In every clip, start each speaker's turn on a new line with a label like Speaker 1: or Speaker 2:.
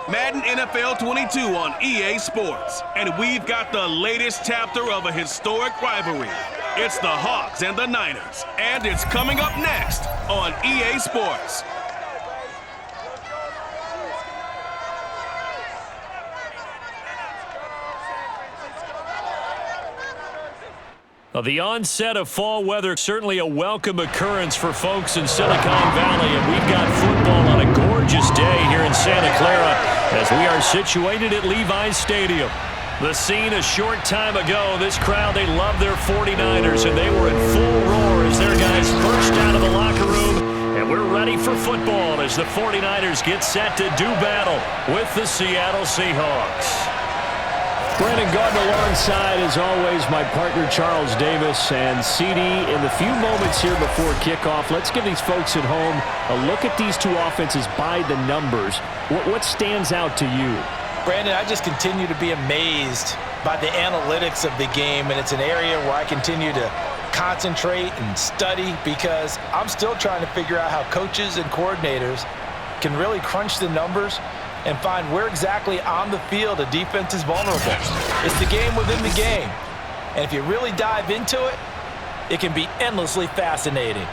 Speaker 1: Madden NFL 22 on EA Sports. And we've got the latest chapter of a historic rivalry. It's the Hawks and the Niners. And it's coming up next on EA Sports.
Speaker 2: The onset of fall weather, certainly a welcome occurrence for folks in Silicon Valley, and we've got football on a gorgeous day here in Santa Clara as we are situated at Levi's Stadium. The scene a short time ago, this crowd, they love their 49ers, and they were in full roar as their guys burst out of the locker room, and we're ready for football as the 49ers get set to do battle with the Seattle Seahawks. Brandon Gardner alongside, as always, my partner Charles Davis. And CD, in the few moments here before kickoff, let's give these folks at home a look at these two offenses by the numbers. What stands out to you?
Speaker 3: Brandon, I just continue to be amazed by the analytics of the game, and it's an area where I continue to concentrate and study because I'm still trying to figure out how coaches and coordinators can really crunch the numbers and find where exactly on the field a defense is vulnerable. It's the game within the game. And if you really dive into it, it can be endlessly fascinating.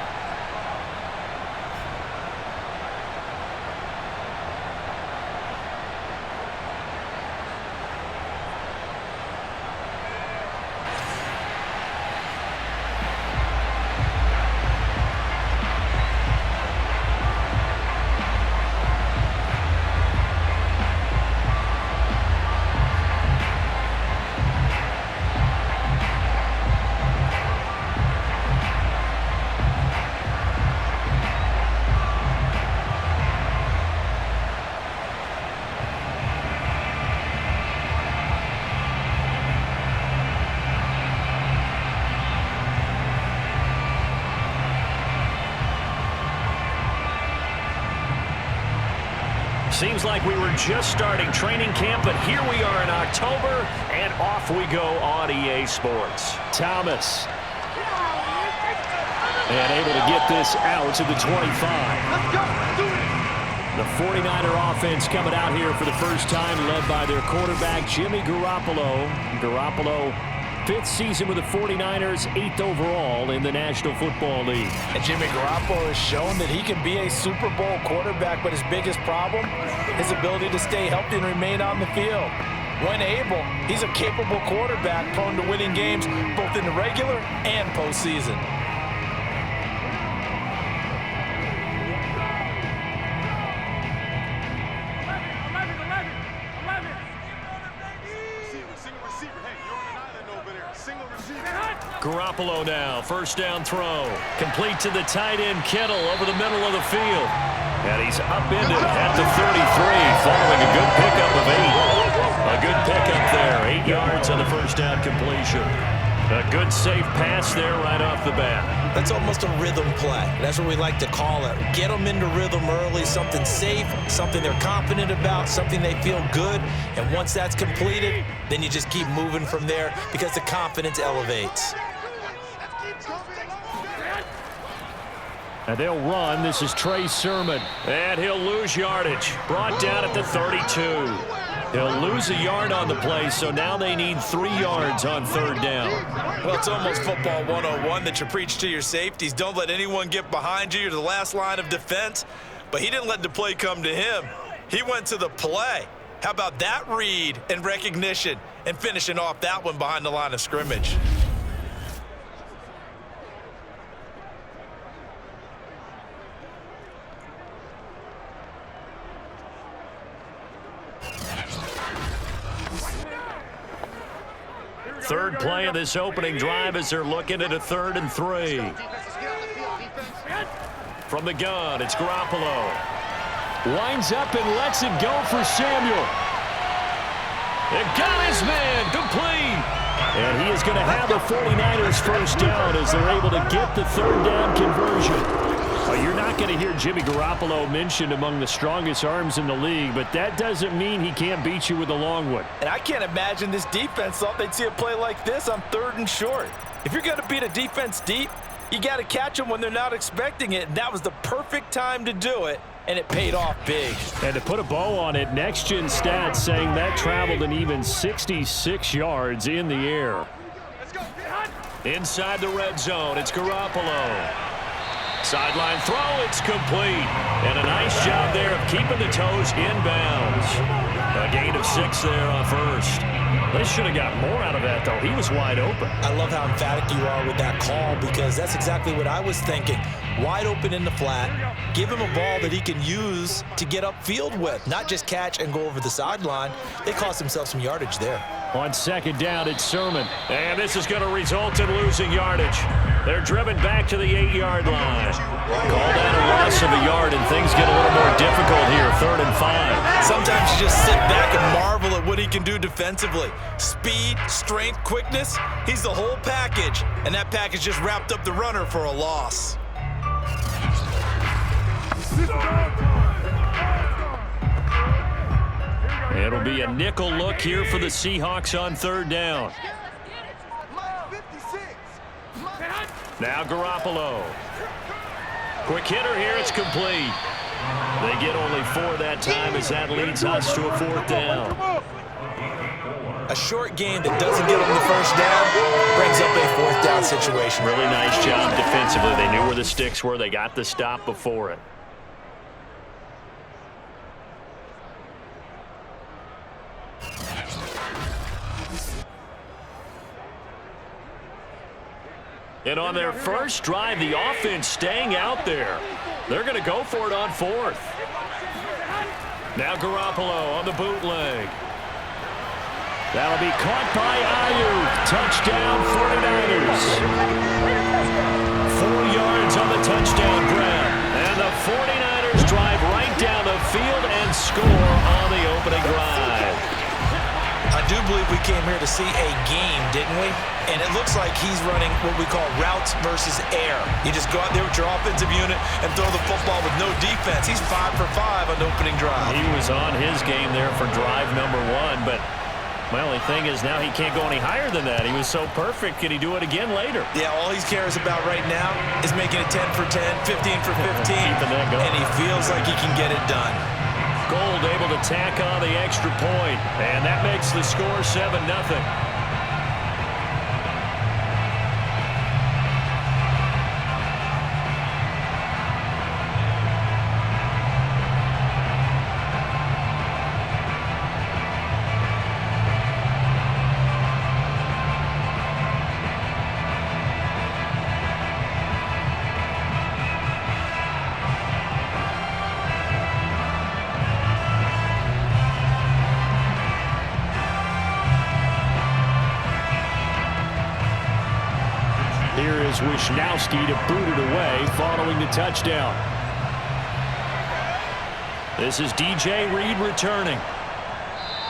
Speaker 2: Seems like we were just starting training camp, but here we are in October, and off we go on EA Sports. Thomas. And able to get this out to the 25.
Speaker 4: Let's go.
Speaker 2: The 49er offense coming out here for the first time, led by their quarterback, Jimmy Garoppolo. Garoppolo, 5th season with the 49ers, 8th overall in the National Football League.
Speaker 3: And Jimmy Garoppolo has shown that he can be a Super Bowl quarterback, but his biggest problem, his ability to stay healthy and remain on the field. When able, he's a capable quarterback prone to winning games both in the regular and postseason.
Speaker 2: Garoppolo now, first down throw. Complete to the tight end, Kittle, over the middle of the field. And he's upended at the 33, following a good pickup of 8. A good pickup there, 8 yards on the first down completion. A good safe pass there right off the bat.
Speaker 3: That's almost a rhythm play. That's what we like to call it. Get them into rhythm early, something safe, something they're confident about, something they feel good. And once that's completed, then you just keep moving from there because the confidence elevates.
Speaker 2: And they'll run. This is Trey Sermon. And he'll lose yardage. Brought down at the 32. He'll lose a yard on the play, so now they need 3 yards on third down.
Speaker 3: Well, it's almost football 101 that you preach to your safeties. Don't let anyone get behind you. You're the last line of defense. But he didn't let the play come to him. He went to the play. How about that read and recognition and finishing off that one behind the line of scrimmage?
Speaker 2: Third play of this opening drive as they're looking at a 3rd and 3. From the gun, it's Garoppolo. Winds up and lets it go for Samuel. It got his man, complete. And he is going to have the 49ers first down as they're able to get the 3rd down conversion. Well, you're not going to hear Jimmy Garoppolo mentioned among the strongest arms in the league, but that doesn't mean he can't beat you with a long one.
Speaker 3: And I can't imagine this defense thought they'd see a play like this on 3rd and short. If you're going to beat a defense deep, you got to catch them when they're not expecting it, and that was the perfect time to do it and it paid off big.
Speaker 2: And to put a bow on it, Next Gen Stats saying that traveled an even 66 yards in the air. Inside the red zone, it's Garoppolo. Sideline throw, it's complete. And a nice job there of keeping the toes inbounds. A gain of 6 there on first. They should have got more out of that, though. He was wide open.
Speaker 3: I love how emphatic you are with that call, because that's exactly what I was thinking. Wide open in the flat. Give him a ball that he can use to get upfield with, not just catch and go over the sideline. They cost themselves some yardage there.
Speaker 2: On second down, it's Sermon. And this is going to result in losing yardage. They're driven back to the 8-yard line. Called out a loss of a yard, and things get a little more difficult here, 3rd and 5.
Speaker 3: Sometimes you just sit back and marvel at what he can do defensively. Speed, strength, quickness, he's the whole package. And that package just wrapped up the runner for a loss.
Speaker 2: It'll be a nickel look here for the Seahawks on 3rd down. Now Garoppolo. Quick hitter here, it's complete. They get only 4 that time as that leads us to a 4th down.
Speaker 3: A short game that doesn't get them the first down brings up a 4th down situation.
Speaker 2: Really nice job defensively. They knew where the sticks were. They got the stop before it. And on their first drive, the offense staying out there. They're going to go for it on 4th. Now Garoppolo on the bootleg. That'll be caught by Ayuk. Touchdown 49ers. 4 yards on the touchdown grab. And the 49ers drive right down the field and score on the opening drive.
Speaker 3: I do believe we came here to see a game, didn't we? And it looks like he's running what we call routes versus air. You just go out there with your offensive unit and throw the football with no defense. He's 5 for 5 on the opening drive.
Speaker 2: He was on his game there for drive number 1, but my only thing is now he can't go any higher than that. He was so perfect. Can he do it again later?
Speaker 3: Yeah, all he cares about right now is making it 10 for 10, 15 for 15.
Speaker 2: Keeping that going.
Speaker 3: And he feels like he can get it done.
Speaker 2: Gold able to tack on the extra point, and that makes the score 7-0. Here is Wishnowski to boot it away following the touchdown. This is DJ Reed returning.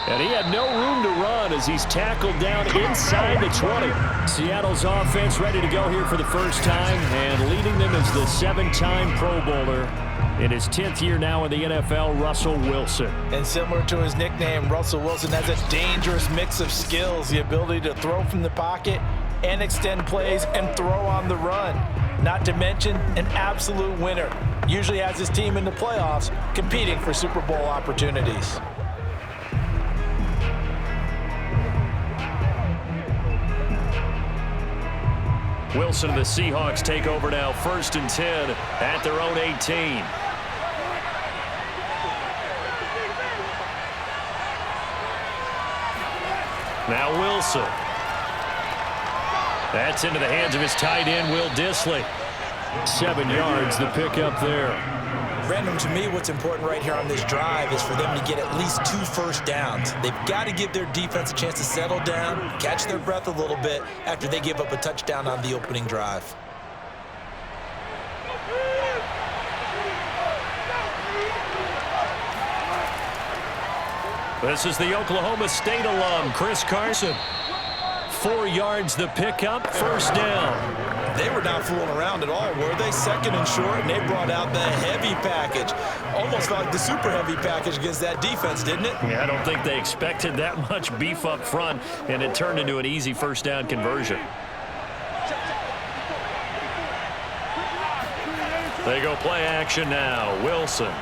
Speaker 2: And he had no room to run as he's tackled down inside the 20. Seattle's offense ready to go here for the first time, and leading them is the 7-time Pro Bowler. In his 10th year now in the NFL, Russell Wilson.
Speaker 3: And similar to his nickname, Russell Wilson has a dangerous mix of skills, the ability to throw from the pocket and extend plays and throw on the run. Not to mention an absolute winner. Usually has his team in the playoffs competing for Super Bowl opportunities.
Speaker 2: Wilson and the Seahawks take over now, 1st and 10 at their own 18. Now Wilson. That's into the hands of his tight end, Will Dissly. 7 yards, the pickup there.
Speaker 3: Brandon, to me, what's important right here on this drive is for them to get at least 2 first downs. They've got to give their defense a chance to settle down, catch their breath a little bit after they give up a touchdown on the opening drive.
Speaker 2: This is the Oklahoma State alum, Chris Carson. 4 yards the pickup, 1st down.
Speaker 3: They were not fooling around at all, were they? 2nd and short, and they brought out the heavy package. Almost like the super heavy package against that defense, didn't it?
Speaker 2: Yeah, I don't think they expected that much beef up front, and it turned into an easy 1st down conversion. They go play action now. Wilson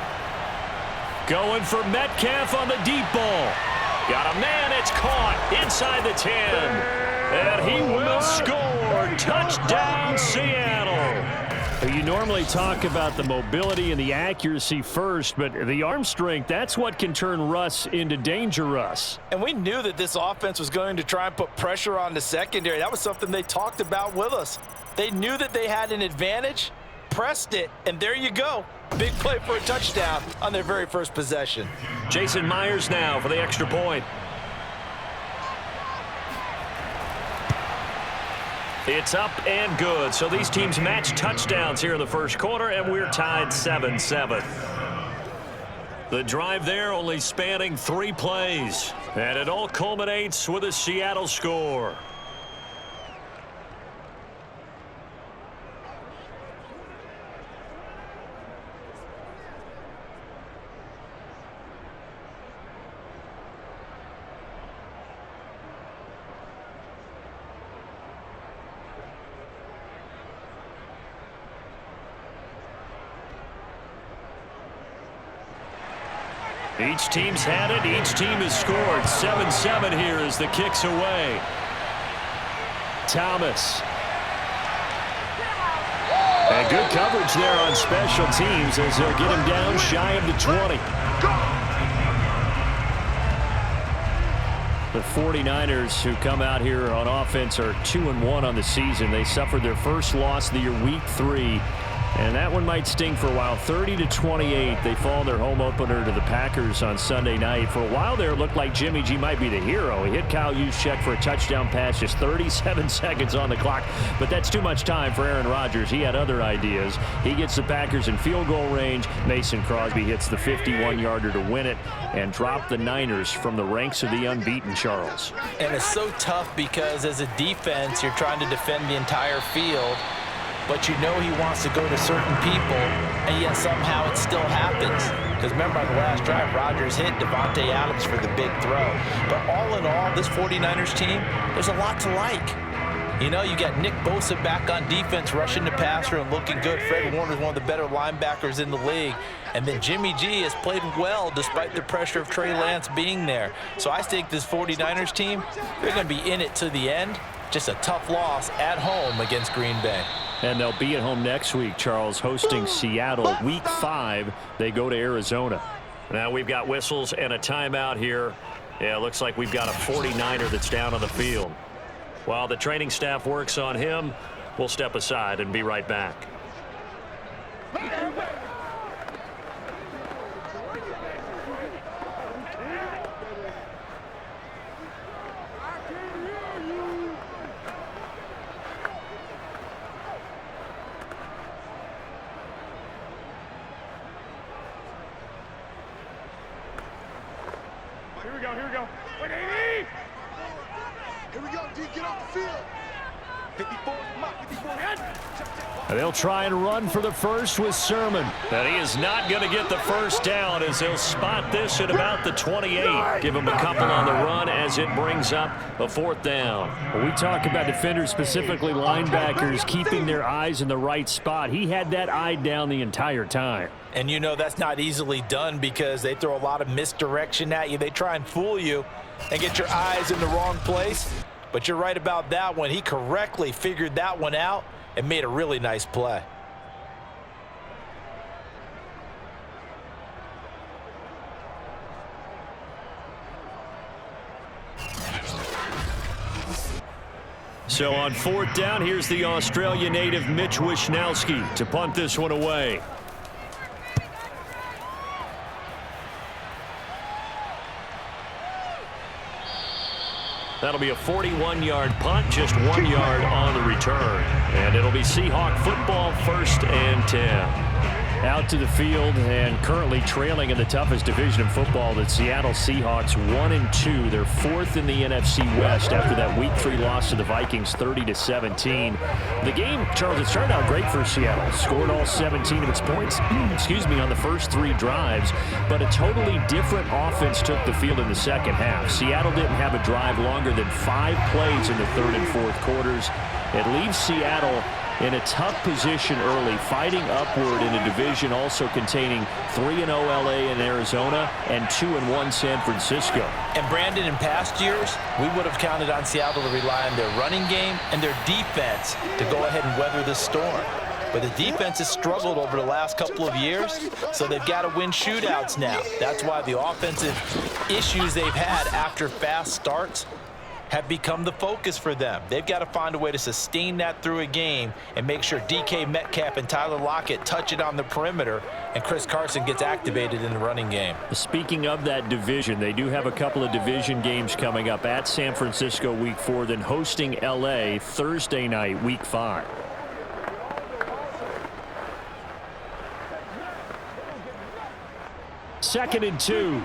Speaker 2: Going for Metcalf on the deep ball. Got a man, it's caught inside the 10. And he will score. Touchdown, Seattle. You normally talk about the mobility and the accuracy first, but the arm strength, that's what can turn Russ into danger Russ.
Speaker 3: And we knew that this offense was going to try and put pressure on the secondary. That was something they talked about with us. They knew that they had an advantage, pressed it, and there you go. Big play for a touchdown on their very first possession.
Speaker 2: Jason Myers now for the extra point. It's up and good. So these teams match touchdowns here in the first quarter, and we're tied 7-7. The drive there only spanning 3 plays, and it all culminates with a Seattle score. Each team's had it. Each team has scored. 7-7 here as the kick's away. Thomas. And good coverage there on special teams as they'll get him down shy of the 20. The 49ers, who come out here on offense, are 2-1 on the season. They suffered their first loss of the year, week 3. And that one might sting for a while. 30-28, they fall their home opener to the Packers on Sunday night. For a while there, it looked like Jimmy G might be the hero. He hit Kyle Juszczyk for a touchdown pass, just 37 seconds on the clock. But that's too much time for Aaron Rodgers. He had other ideas. He gets the Packers in field goal range. Mason Crosby hits the 51-yarder to win it and drop the Niners from the ranks of the unbeaten, Charles.
Speaker 3: And it's so tough because as a defense, you're trying to defend the entire field. But you know he wants to go to certain people, and yet somehow it still happens. Because remember, on the last drive, Rodgers hit Devontae Adams for the big throw. But all in all, this 49ers team, there's a lot to like. You know, you got Nick Bosa back on defense, rushing the passer and looking good. Fred Warner's one of the better linebackers in the league. And then Jimmy G has played well despite the pressure of Trey Lance being there. So I think this 49ers team, they're going to be in it to the end. Just a tough loss at home against Green Bay.
Speaker 2: And they'll be at home next week, Charles, hosting Seattle. Week 5, they go to Arizona. Now we've got whistles and a timeout here. Yeah, it looks like we've got a 49er that's down on the field. While the training staff works on him, we'll step aside and be right back.
Speaker 4: Here we go. Wait, 80! Here we go, D, get off the field. 54, come on, 54.
Speaker 2: They'll try and run for the first with Sermon. But he is not going to get the first down as they'll spot this at about the 28. Give him a couple on the run as it brings up a 4th down. When we talk about defenders, specifically linebackers, keeping their eyes in the right spot. He had that eye down the entire time.
Speaker 3: And you know that's not easily done because they throw a lot of misdirection at you. They try and fool you and get your eyes in the wrong place. But you're right about that one. He correctly figured that one out and made a really nice play.
Speaker 2: So on 4th down, here's the Australia native Mitch Wishnowsky to punt this one away. That'll be a 41-yard punt, just 1 yard on the return. And it'll be Seahawk football, 1st and 10. Out to the field and currently trailing in the toughest division of football, the Seattle Seahawks 1-2. They're 4th in the NFC West after that Week 3 loss to the Vikings 30-17. The game, Charles, it started out great for Seattle. Scored all 17 of its points, on the first 3 drives. But a totally different offense took the field in the second half. Seattle didn't have a drive longer than 5 plays in the 3rd and 4th quarters. It leaves Seattle in a tough position early, fighting upward in a division also containing 3-0 LA and Arizona and 2-1 San Francisco.
Speaker 3: And Brandon, in past years, we would have counted on Seattle to rely on their running game and their defense to go ahead and weather the storm. But the defense has struggled over the last couple of years, so they've got to win shootouts now. That's why the offensive issues they've had after fast starts have become the focus for them. They've got to find a way to sustain that through a game and make sure DK Metcalf and Tyler Lockett touch it on the perimeter and Chris Carson gets activated in the running game.
Speaker 2: Speaking of that division, they do have a couple of division games coming up at San Francisco Week 4, then hosting LA Thursday night, Week 5. Second and 2.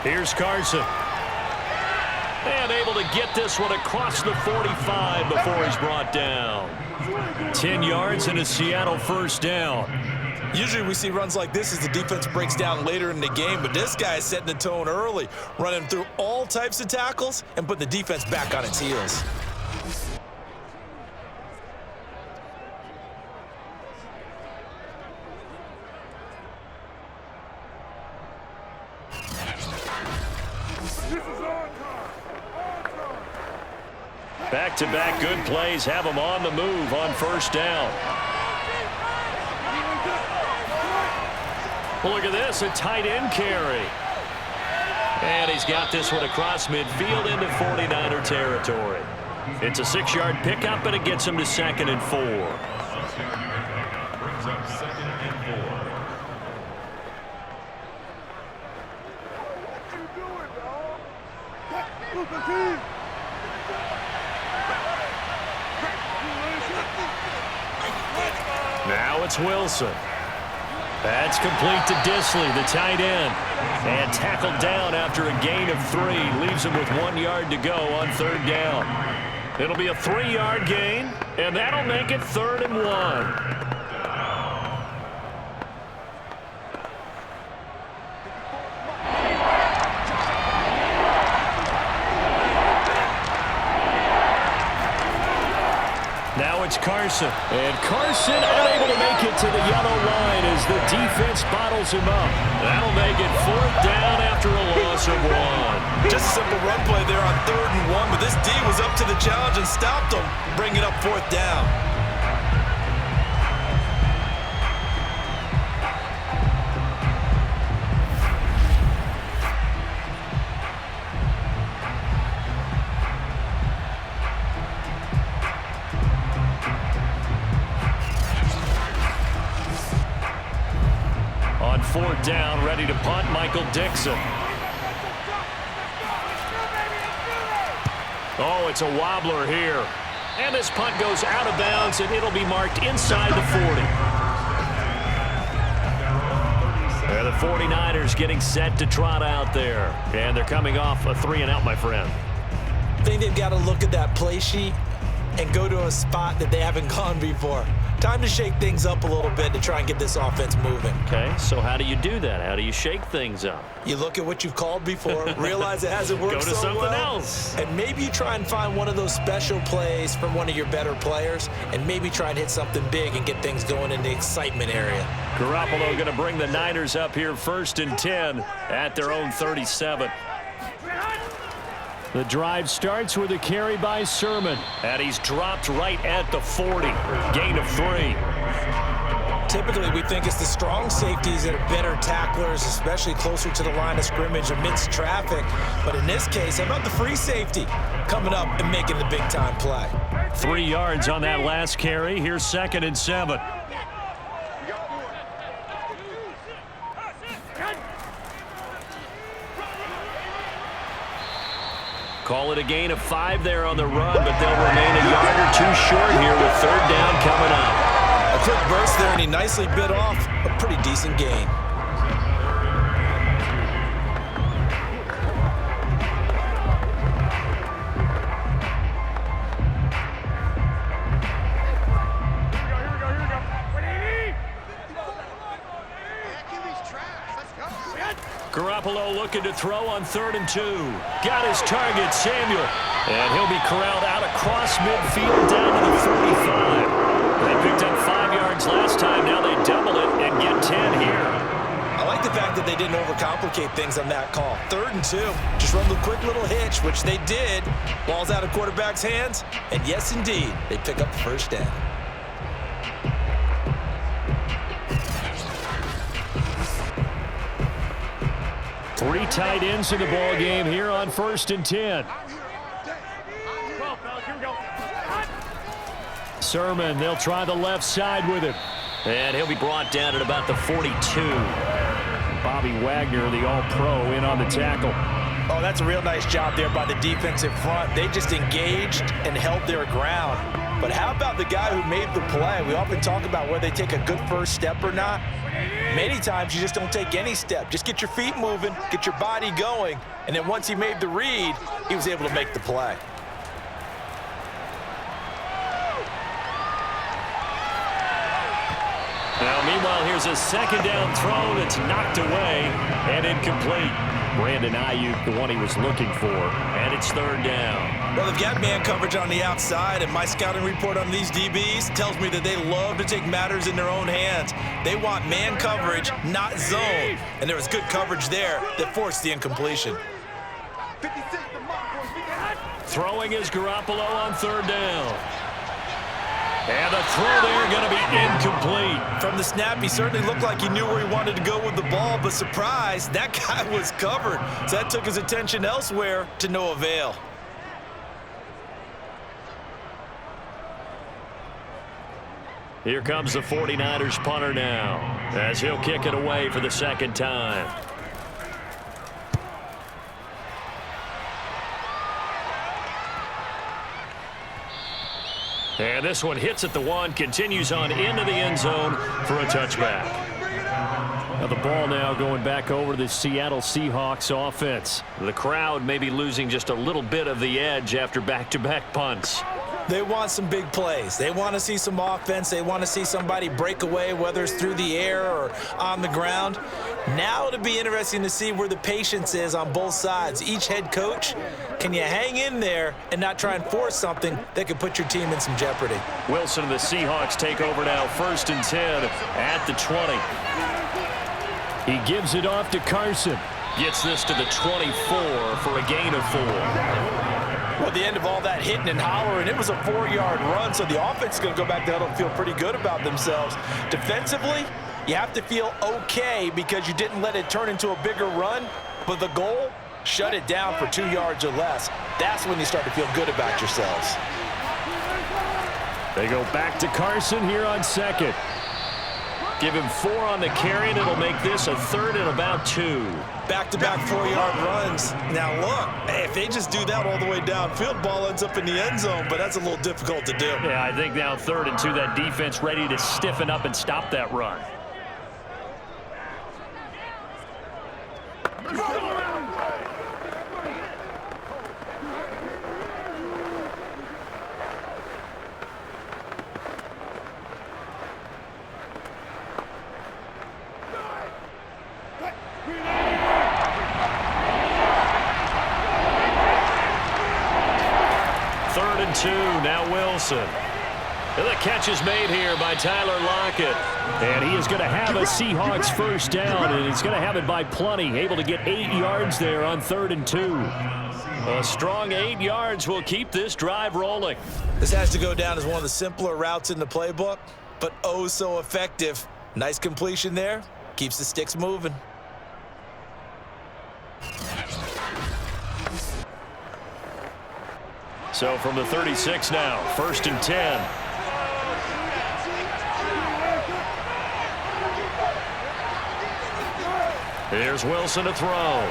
Speaker 2: Here's Carson. And able to get this one across the 45 before he's brought down. 10 yards and a Seattle first down.
Speaker 3: Usually we see runs like this as the defense breaks down later in the game, but this guy is setting the tone early, running through all types of tackles and putting the defense back on its heels.
Speaker 2: Back-to-back good plays have him on the move on first down. Look at this, a tight end carry. And he's got this one across midfield into 49er territory. It's a 6-yard pickup, and it gets him to 2nd and 4.
Speaker 5: Brings up 2nd and 4.
Speaker 2: Now it's Wilson. That's complete to Disley, the tight end. And tackled down after a gain of 3. Leaves him with 1 yard to go on 3rd down. It'll be a 3-yard gain, and that'll make it 3rd and 1. Now it's Carson. And Carson unable to make it to the yellow line as the defense bottles him up. That'll make it 4th down after a loss of 1.
Speaker 3: Just a simple run play there on 3rd and 1, but this D was up to the challenge and stopped him, bringing up 4th down.
Speaker 2: On 4th down, ready to punt, Michael Dixon. Oh, it's a wobbler here. And this punt goes out of bounds, and it'll be marked inside the 40. And the 49ers getting set to trot out there. And they're coming off a 3-and-out, my friend.
Speaker 3: I think they've got to look at that play sheet and go to a spot that they haven't gone before. Time to shake things up a little bit to try and get this offense moving.
Speaker 2: Okay, so how do you do that? How do you shake things up?
Speaker 3: You look at what you've called before, realize it hasn't worked
Speaker 2: Go to
Speaker 3: so
Speaker 2: something
Speaker 3: well,
Speaker 2: else.
Speaker 3: and maybe you try and find one of those special plays from one of your better players, and maybe try and hit something big and get things going in the excitement area.
Speaker 2: Garoppolo going to bring the Niners up here 1st and 10 at their own 37. The drive starts with a carry by Sermon, and he's dropped right at the 40. Gain of 3.
Speaker 3: Typically, we think it's the strong safeties that are better tacklers, especially closer to the line of scrimmage amidst traffic. But in this case, how about the free safety coming up and making the big-time play?
Speaker 2: 3 yards on that last carry. Here's 2nd and 7. Call it a gain of 5 there on the run, but they'll remain a yard or 2 short here with 3rd down coming up.
Speaker 3: A quick burst there, and he nicely bit off a pretty decent gain.
Speaker 4: Let's go.
Speaker 2: Garoppolo looking to throw on 3rd and 2. Got his target, Samuel. And he'll be corralled out across midfield down to the 45. They picked up 5 yards last time. Now they double it and get 10 here.
Speaker 3: I like the fact that they didn't overcomplicate things on that call. 3rd and 2. Just run the quick little hitch, which they did. Ball's out of quarterback's hands. And yes, indeed, they pick up the first down.
Speaker 2: Three tight ends in the ball game here on 1st and 10. Sermon, they'll try the left side with him. And he'll be brought down at about the 42. Bobby Wagner, the all-pro, in on the tackle.
Speaker 3: Oh, that's a real nice job there by the defensive front. They just engaged and held their ground. But how about the guy who made the play? We often talk about whether they take a good first step or not. Many times you just don't take any step. Just get your feet moving, get your body going, and then once he made the read, he was able to make the play.
Speaker 2: Now, meanwhile, here's a 2nd down throw that's knocked away and incomplete. Brandon Ayuk, the one he was looking for, and it's 3rd down.
Speaker 3: Well, they've got man coverage on the outside, and my scouting report on these DBs tells me that they love to take matters in their own hands. They want man coverage, not zone, and there was good coverage there that forced the incompletion.
Speaker 2: Throwing is Garoppolo on 3rd down. And the throw there going to be incomplete.
Speaker 3: From the snap, he certainly looked like he knew where he wanted to go with the ball, but surprise, that guy was covered. So that took his attention elsewhere to no avail.
Speaker 2: Here comes the 49ers punter now, as he'll kick it away for the 2nd time. And this one hits at the 1, continues on into the end zone for a touchback. Now the ball now going back over to the Seattle Seahawks offense. The crowd may be losing just a little bit of the edge after back-to-back punts.
Speaker 3: They want some big plays. They want to see some offense. They want to see somebody break away, whether it's through the air or on the ground. Now it'll be interesting to see where the patience is on both sides. Each head coach, can you hang in there and not try and force something that could put your team in some jeopardy?
Speaker 2: Wilson and the Seahawks take over now, 1st and 10 at the 20. He gives it off to Carson. Gets this to the 24 for a gain of 4.
Speaker 3: Well, at the end of all that hitting and hollering, it was a 4-yard run, so the offense is going to go back there and feel pretty good about themselves. Defensively, you have to feel okay because you didn't let it turn into a bigger run, but the goal, shut it down for 2 yards or less. That's when you start to feel good about yourselves.
Speaker 2: They go back to Carson here on 2nd. Give him 4 on the carry, and it'll make this a 3rd and about 2.
Speaker 3: Back-to-back 4-yard runs. Now, look, if they just do that all the way downfield, ball ends up in the end zone, but that's a little difficult to do.
Speaker 2: Yeah, I think now 3rd and 2, that defense ready to stiffen up and stop that run. Now Wilson. And the catch is made here by Tyler Lockett. And he is going to have a Seahawks 1st down, and he's going to have it by plenty. Able to get 8 yards there on 3rd and 2. A strong 8 yards will keep this drive rolling.
Speaker 3: This has to go down as one of the simpler routes in the playbook, but oh so effective. Nice completion there. Keeps the sticks moving.
Speaker 2: So from the 36 now, 1st and 10. Here's Wilson to throw.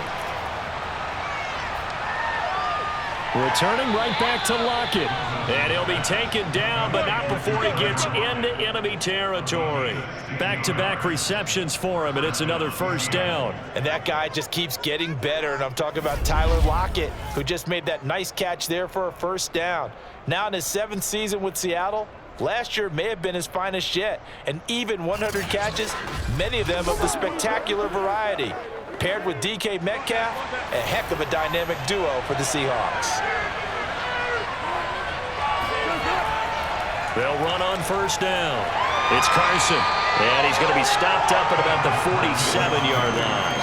Speaker 2: Returning right back to Lockett. And he'll be taken down, but not before he gets into enemy territory. Back-to-back receptions for him, and it's another 1st down.
Speaker 3: And that guy just keeps getting better, and I'm talking about Tyler Lockett, who just made that nice catch there for a 1st down. Now in his 7th season with Seattle, last year may have been his finest yet. And even 100 catches, many of them of the spectacular variety. Paired with DK Metcalf, a heck of a dynamic duo for the Seahawks.
Speaker 2: They'll run on first down. It's Carson, and he's going to be stopped up at about the 47-yard line.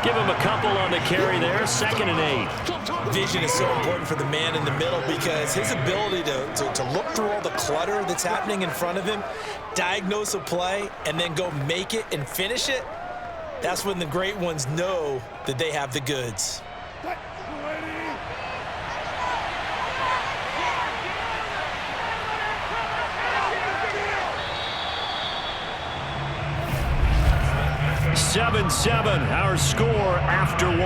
Speaker 2: Give him a couple on the carry there, 2nd and 8.
Speaker 3: Vision is so important for the man in the middle because his ability to look through all the clutter that's happening in front of him, diagnose a play, and then go make it and finish it, that's when the great ones know that they have the goods.
Speaker 2: Seven, our score after 1.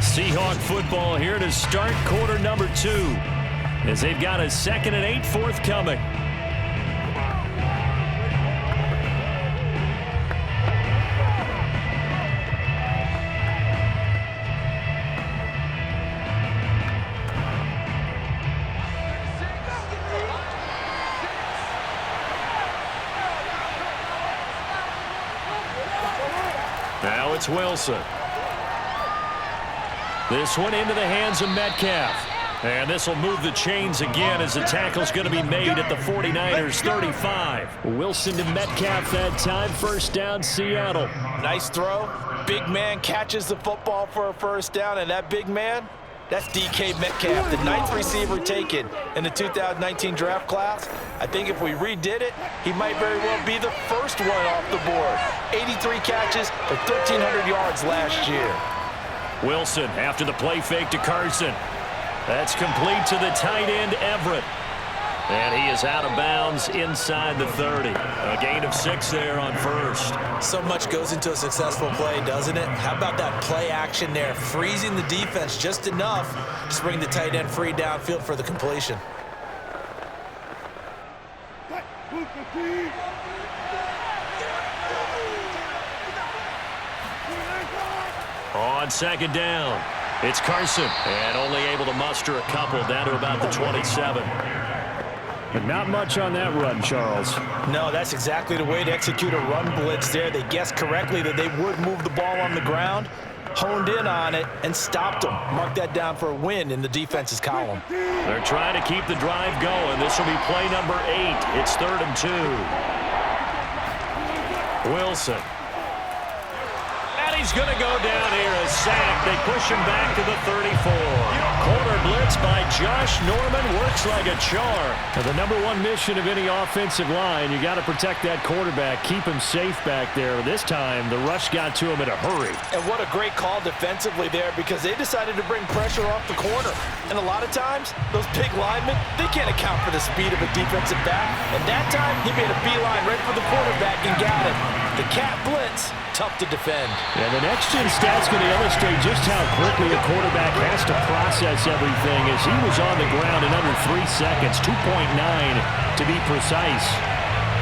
Speaker 2: Seahawk football here to start quarter number 2 as they've got a 2nd and 8 forthcoming. Now it's Wilson. This one into the hands of Metcalf. And this will move the chains again as the tackle's going to be made at the 49ers 35. Wilson to Metcalf that time. First down, Seattle.
Speaker 3: Nice throw. Big man catches the football for a first down, and that big man, that's DK Metcalf, the 9th receiver taken in the 2019 draft class. I think if we redid it, he might very well be the first one off the board. 83 catches for 1,300 yards last year.
Speaker 2: Wilson after the play fake to Carson. That's complete to the tight end, Everett. And he is out of bounds inside the 30. A gain of 6 there on first.
Speaker 3: So much goes into a successful play, doesn't it? How about that play action there? Freezing the defense just enough to bring the tight end free downfield for the completion.
Speaker 2: On 2nd down, it's Carson. And only able to muster a couple down to about the 27.
Speaker 6: But not much on that run, Charles.
Speaker 3: No, that's exactly the way to execute a run blitz there. They guessed correctly that they would move the ball on the ground, honed in on it, and stopped them. Mark that down for a win in the defense's column.
Speaker 2: They're trying to keep the drive going. This will be play number 8. It's 3rd and 2. Wilson. And he's going to go down here, a sack. They push him back to the 34. Corner blitz by Josh Norman works like a charm.
Speaker 6: Now, the #1 mission of any offensive line, you got to protect that quarterback, keep him safe back there. This time, the rush got to him in a hurry.
Speaker 3: And what a great call defensively there because they decided to bring pressure off the corner. And a lot of times, those big linemen, they can't account for the speed of a defensive back. And that time, he made a beeline right for the quarterback and got it. The cat blitz, tough to defend.
Speaker 6: And the next-gen stat's going to illustrate just how quickly a quarterback has to process everything as he was on the ground in under 3 seconds, 2.9 to be precise.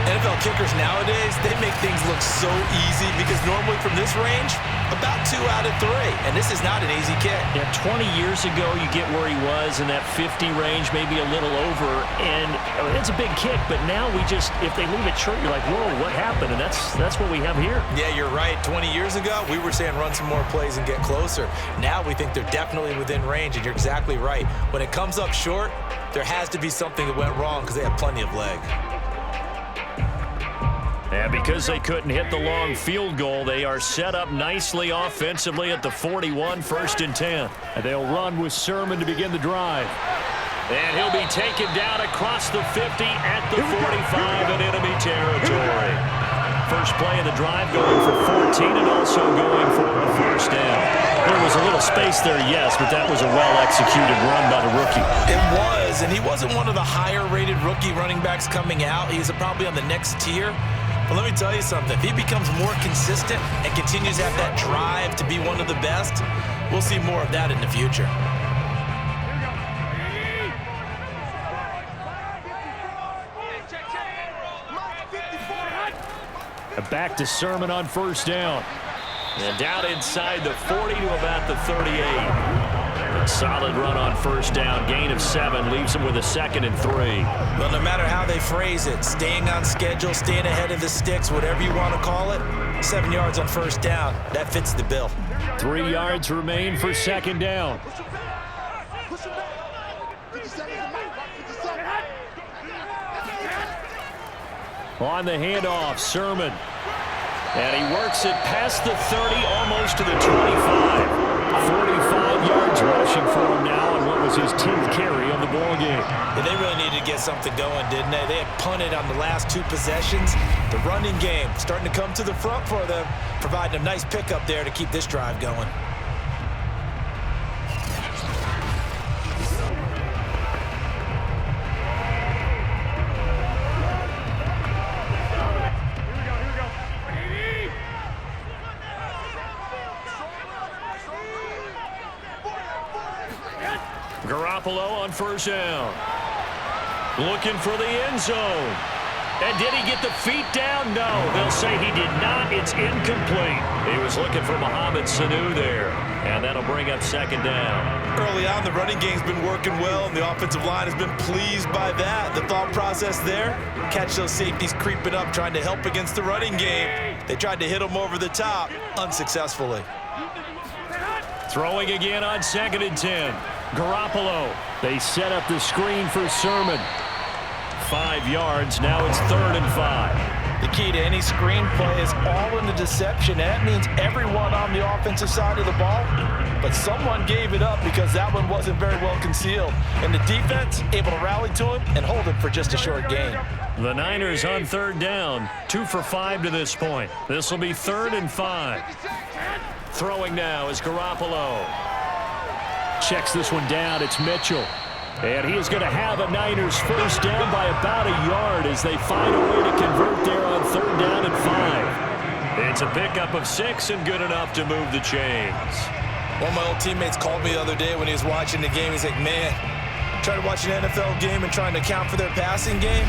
Speaker 3: NFL kickers nowadays, they make things look so easy because normally from this range, about 2 out of 3. And this is not an easy kick.
Speaker 2: Yeah, 20 years ago, you get where he was in that 50 range, maybe a little over. And it's a big kick, but now we just, if they leave it short, you're like, whoa, what happened? And that's what we have here.
Speaker 3: Yeah, you're right. 20 years ago, we were saying run some more plays and get closer. Now we think they're definitely within range, and you're exactly right. When it comes up short, there has to be something that went wrong because they have plenty of leg.
Speaker 2: And because they couldn't hit the long field goal, they are set up nicely offensively at the 41, 1st and 10.
Speaker 6: And they'll run with Sermon to begin the drive.
Speaker 2: And he'll be taken down across the 50 at the 45 in enemy territory. First play of the drive going for 14 and also going for a first down. There was a little space there, yes, but that was a well-executed run by the rookie.
Speaker 3: It was, and he wasn't one of the higher-rated rookie running backs coming out. He's probably on the next tier. But let me tell you something. If he becomes more consistent and continues to have that drive to be one of the best, we'll see more of that in the future.
Speaker 6: Back to Sermon on first down.
Speaker 2: And down inside the 40 to about the 38. The Solid run on first down. Gain of 7 leaves them with a 2nd and 3.
Speaker 3: Well, no matter how they phrase it, staying on schedule, staying ahead of the sticks, whatever you want to call it, 7 yards on first down, that fits the bill.
Speaker 6: 3 yards remain for 2nd down.
Speaker 4: Push him back. 50 seconds to make. 50 seconds.
Speaker 6: On the handoff, Sermon. And he works it past the 30, almost to the 25. 45 yards rushing for him now on what was his 10th carry of the ball game.
Speaker 3: Yeah, they really needed to get something going, didn't they? They had punted on the last 2 possessions. The running game starting to come to the front for them, providing a nice pickup there to keep this drive going.
Speaker 2: Garoppolo on first down. Looking for the end zone. And did he get the feet down? No. They'll say he did not. It's incomplete. He was looking for Mohamed Sanu there. And that'll bring up 2nd down.
Speaker 3: Early on, the running game's been working well, and the offensive line has been pleased by that. The thought process there, catch those safeties creeping up, trying to help against the running game. They tried to hit them over the top, unsuccessfully.
Speaker 2: Throwing again on 2nd and 10. Garoppolo.
Speaker 6: They set up the screen for Sermon.
Speaker 2: 5 yards. Now it's 3rd and 5.
Speaker 3: The key to any screen play is all in the deception. That means everyone on the offensive side of the ball, but someone gave it up because that one wasn't very well concealed. And the defense able to rally to him and hold it for just a short gain.
Speaker 2: The Niners on 3rd down. 2 for 5 to this point. This will be 3rd and 5. Throwing now is Garoppolo.
Speaker 6: Checks this one down. It's Mitchell. And he is going to have a Niners first down by about a yard as they find a way to convert there on 3rd down and 5.
Speaker 2: It's a pickup of 6 and good enough to move the chains.
Speaker 3: One of my old teammates called me the other day when he was watching the game. He's like, man, trying to watch an NFL game and trying to account for their passing game,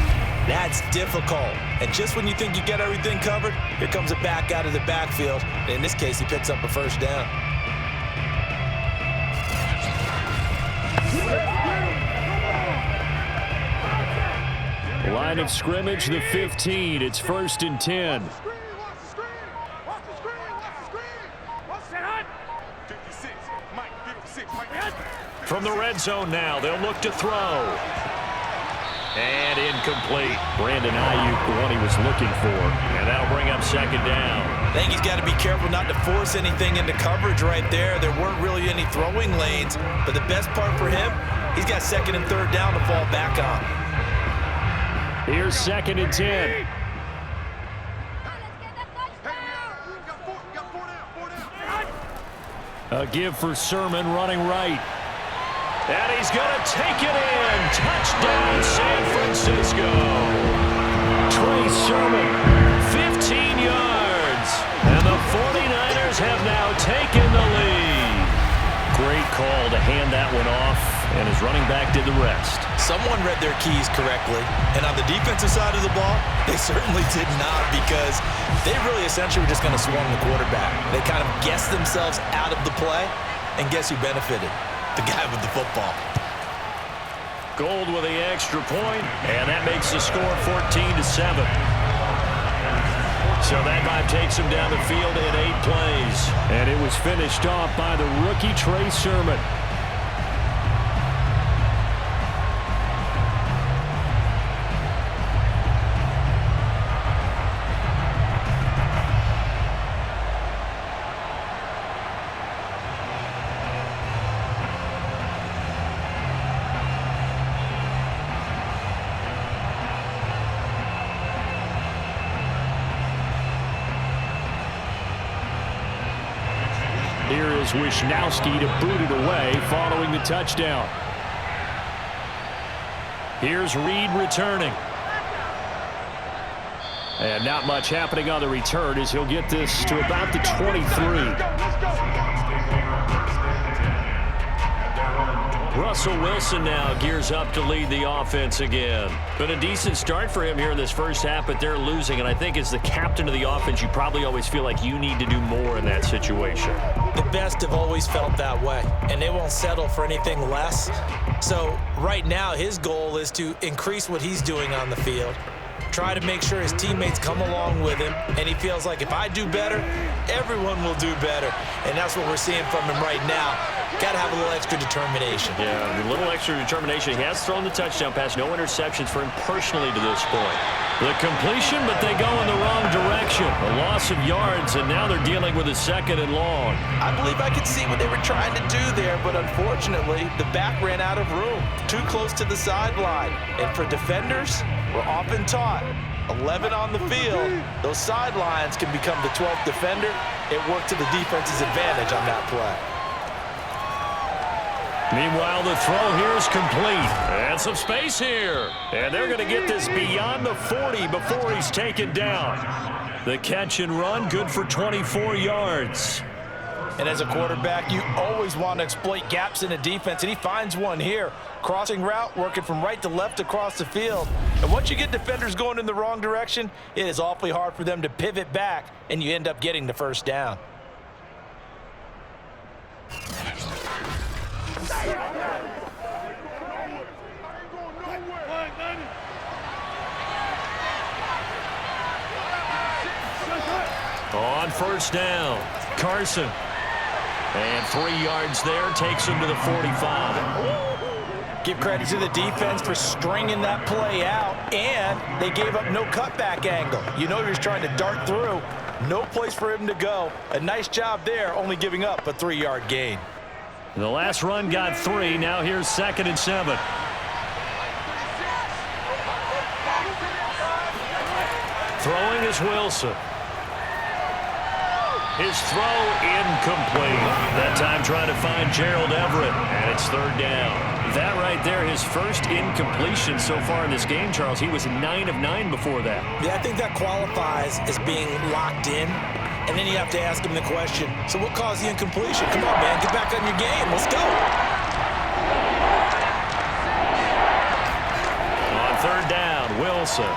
Speaker 3: that's difficult. And just when you think you get everything covered, here comes a back out of the backfield. And in this case, he picks up a first down.
Speaker 6: Line of scrimmage, the 15. It's 1st and 10.
Speaker 4: Watch the screen. Watch the screen. Watch the screen. 56. Mike, 56. Mike.
Speaker 2: From the red zone now, they'll look to throw. And incomplete.
Speaker 6: Brandon Ayuk, the one he was looking for.
Speaker 2: And that'll bring up 2nd down.
Speaker 3: I think he's got to be careful not to force anything into coverage right there. There weren't really any throwing lanes, but the best part for him, he's got 2nd and 3rd down to fall back on.
Speaker 6: Here's 2nd and 10.
Speaker 4: Hey, we got four down.
Speaker 6: A give for Sermon running right.
Speaker 2: And he's going to take it in. Touchdown, San Francisco.
Speaker 6: Trey Sermon.
Speaker 2: 15 yards. And the 49ers have now taken the lead.
Speaker 6: Great call to hand that one off, and his running back did the rest.
Speaker 3: Someone read their keys correctly, and on the defensive side of the ball, they certainly did not, because they really essentially were just going to swarm the quarterback. They kind of guessed themselves out of the play, and guess who benefited? The guy with the football.
Speaker 2: Gold with the extra point, and that makes the score 14-7. So that drive takes him down the field in 8 plays.
Speaker 6: And it was finished off by the rookie Trey Sermon. Here is Wisnowski to boot it away following the touchdown.
Speaker 2: Here's Reed returning.
Speaker 6: And not much happening on the return as he'll get this to about the 23.
Speaker 2: Russell Wilson now gears up to lead the offense again. Been a decent start for him here in this first half, but they're losing. And I think as the captain of the offense, you probably always feel like you need to do more in that situation.
Speaker 3: The best have always felt that way, and they won't settle for anything less. So right now, his goal is to increase what he's doing on the field, try to make sure his teammates come along with him, and he feels like if I do better, everyone will do better. And that's what we're seeing from him right now. Got to have a little extra determination.
Speaker 2: Yeah, a little extra determination. He has thrown the touchdown pass. No interceptions for him personally to this point. The completion, but they go in the wrong direction. A loss of yards, and now they're dealing with a 2nd and long.
Speaker 3: I believe I could see what they were trying to do there, but unfortunately, the back ran out of room. Too close to the sideline. And for defenders, we're often taught, 11 on the field, those sidelines can become the 12th defender. It worked to the defense's advantage on that play.
Speaker 2: Meanwhile, the throw here is complete. And some space here. And they're going to get this beyond the 40 before he's taken down. The catch and run, good for 24 yards.
Speaker 3: And as a quarterback, you always want to exploit gaps in a defense, and he finds one here. Crossing route, working from right to left across the field. And once you get defenders going in the wrong direction, it is awfully hard for them to pivot back, and you end up getting the first down.
Speaker 2: On first down, Carson. And 3 yards there, takes him to the 45.
Speaker 3: Give credit to the defense for stringing that play out, and they gave up no cutback angle. You know he was trying to dart through. No place for him to go. A nice job there, only giving up a 3-yard gain.
Speaker 2: The last run got 3. Now here's 2nd and 7. Throwing is Wilson. His throw incomplete. That time trying to find Gerald Everett, and it's 3rd down. That right there, his first incompletion so far in this game, Charles. He was 9 of 9 before that.
Speaker 3: Yeah, I think that qualifies as being locked in. And then you have to ask him the question, so what caused the incompletion? Come on, man, get back on your game. Let's go.
Speaker 2: On 3rd down, Wilson.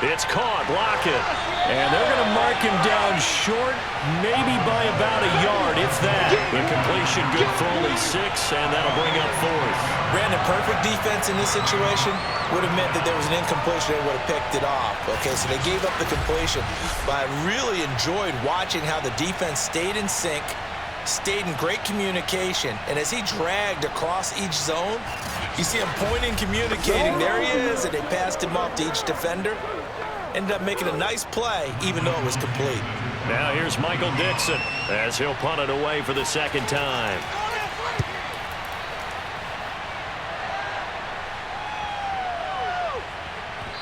Speaker 2: It's caught, block it. And they're going to mark him down short, maybe by about a yard, if that. The completion good for only 6, and that'll bring up 4th.
Speaker 3: Brandon, perfect defense in this situation would have meant that there was an incompletion. They would have picked it off. Okay, so they gave up the completion. But I really enjoyed watching how the defense stayed in sync, stayed in great communication, and as he dragged across each zone, you see him pointing, communicating. There he is, and they passed him off to each defender. Ended up making a nice play, even though it was complete.
Speaker 2: Now here's Michael Dixon as he'll punt it away for the 2nd time.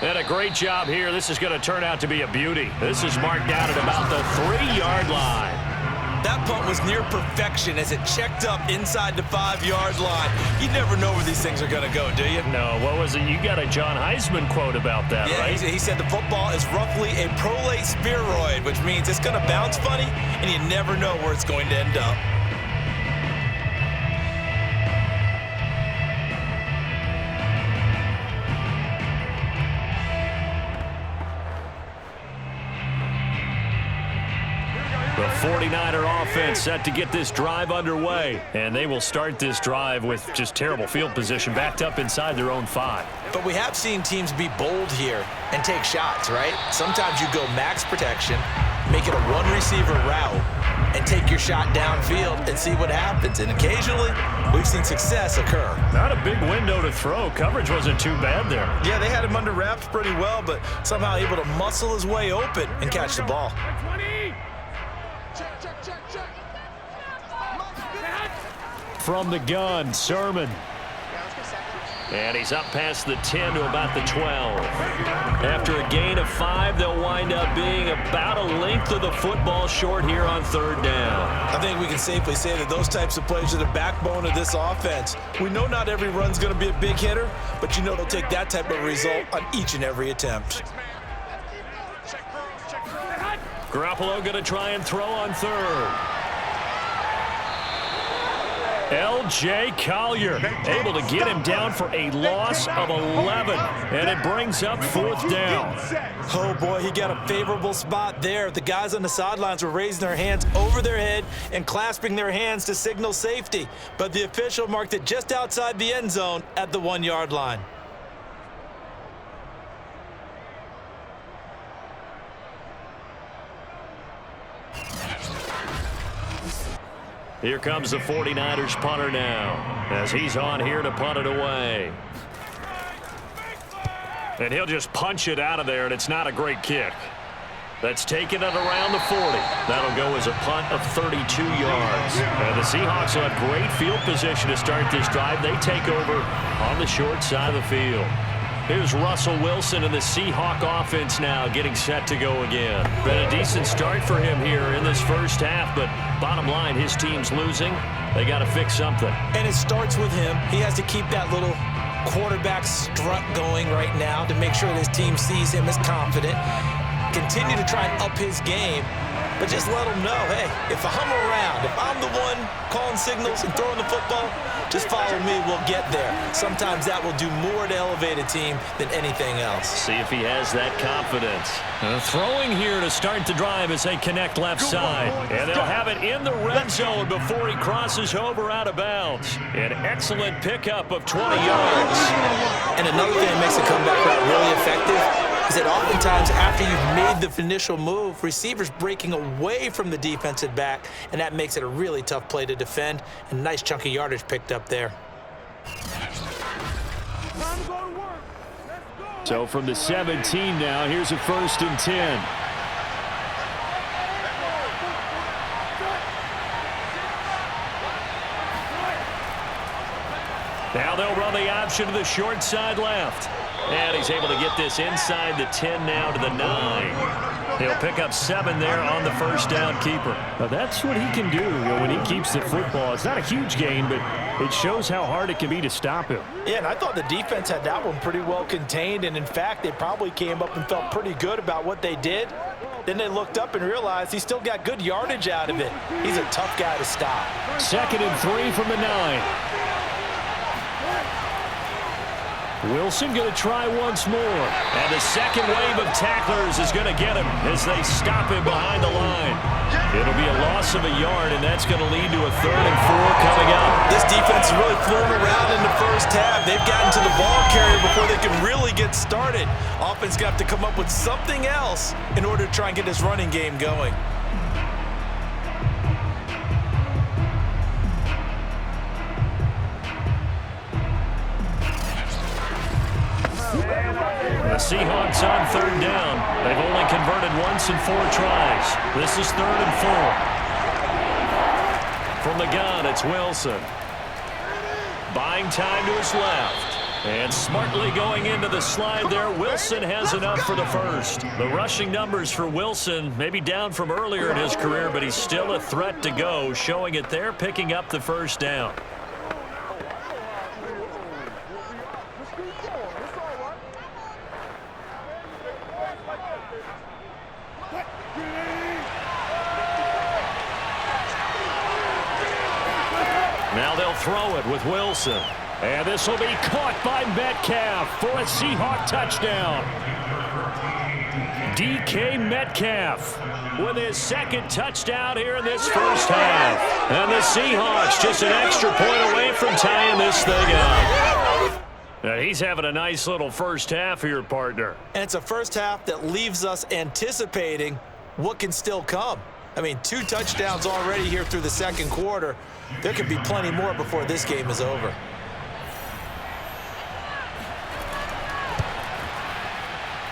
Speaker 2: And a great job here. This is going to turn out to be a beauty. This is marked out at about the 3-yard line.
Speaker 3: That punt was near perfection as it checked up inside the 5-yard line. You never know where these things are going to go, do you?
Speaker 2: No, what was it? You got a John Heisman quote about that,
Speaker 3: yeah,
Speaker 2: right?
Speaker 3: He said the football is roughly a prolate spheroid, which means it's going to bounce funny, and you never know where it's going to end up.
Speaker 2: The 49er offense set to get this drive underway, and they will start this drive with just terrible field position, backed up inside their own 5.
Speaker 3: But we have seen teams be bold here and take shots, right? Sometimes you go max protection, make it a one-receiver route, and take your shot downfield and see what happens. And occasionally, we've seen success occur.
Speaker 2: Not a big window to throw. Coverage wasn't too bad there.
Speaker 3: Yeah, they had him under wraps pretty well, but somehow able to muscle his way open and catch the ball.
Speaker 2: From the gun, Sermon. And he's up past the 10 to about the 12. After a gain of 5, they'll wind up being about a length of the football short here on 3rd down.
Speaker 3: I think we can safely say that those types of plays are the backbone of this offense. We know not every run's going to be a big hitter, but you know they'll take that type of result on each and every attempt.
Speaker 2: Garoppolo going to try and throw on 3rd.
Speaker 6: L.J. Collier able to get him down for a loss of 11, and it brings up 4th down.
Speaker 3: Oh, boy, he got a favorable spot there. The guys on the sidelines were raising their hands over their head and clasping their hands to signal safety, but the official marked it just outside the end zone at the 1-yard line.
Speaker 6: Here comes the 49ers punter now as he's on here to punt it away. And he'll just punch it out of there, and it's not a great kick. That's taking it around the 40. That'll go as a punt of 32 yards. And the Seahawks will have great field position to start this drive. They take over on the short side of the field. Here's Russell Wilson and the Seahawk offense now getting set to go again. Been a decent start for him here in this first half, but bottom line, his team's losing. They got to fix something.
Speaker 3: And it starts with him. He has to keep that little quarterback strut going right now to make sure that his team sees him as confident. Continue to try and up his game, but just let him know, hey, if I'm around, if I'm the one calling signals and throwing the football, just follow me, we'll get there. Sometimes that will do more to elevate a team than anything else.
Speaker 6: See if he has that confidence. Throwing here to start the drive as they connect left side. And they'll have it in the red zone before he crosses over out of bounds. An excellent pickup of 20 yards.
Speaker 3: And another thing that makes the comeback route really effective is that oftentimes after you've made the initial move, receivers breaking away from the defensive back, and that makes it a really tough play to defend. A nice chunk of yardage picked up there.
Speaker 6: So from the 17 now, here's a 1st and 10. Now they'll run the option to the short side left. And he's able to get this inside the 10 now to the 9. He'll pick up 7 there on the first down keeper.
Speaker 2: Now that's what he can do, when he keeps the football. It's not a huge gain, but it shows how hard it can be to stop him.
Speaker 3: Yeah, and I thought the defense had that one pretty well contained, and in fact, they probably came up and felt pretty good about what they did. Then they looked up and realized he still got good yardage out of it. He's a tough guy to stop.
Speaker 2: 2nd and 3 from the 9. Wilson going to try once more.
Speaker 6: And the second wave of tacklers is going to get him as they stop him behind the line. It'll be a loss of a yard, and that's going to lead to a 3rd and 4 coming up.
Speaker 3: This defense is really flown around in the first half. They've gotten to the ball carrier before they can really get started. Offense got to come up with something else in order to try and get this running game going.
Speaker 6: The Seahawks on 3rd down. They've only converted once in 4 tries. This is 3rd and 4. From the gun, it's Wilson. Buying time to his left. And smartly going into the slide there, Wilson has enough for the first. The rushing numbers for Wilson may be down from earlier in his career, but he's still a threat to go, showing it there, picking up the first down. Now they'll throw it with Wilson. And this will be caught by Metcalf for a Seahawk touchdown. DK Metcalf with his 2nd touchdown here in this first half. And the Seahawks just an extra point away from tying this thing up. Now he's having a nice little first half here, partner.
Speaker 3: And it's a first half that leaves us anticipating what can still come. I mean, 2 touchdowns already here through the 2nd quarter. There could be plenty more before this game is over.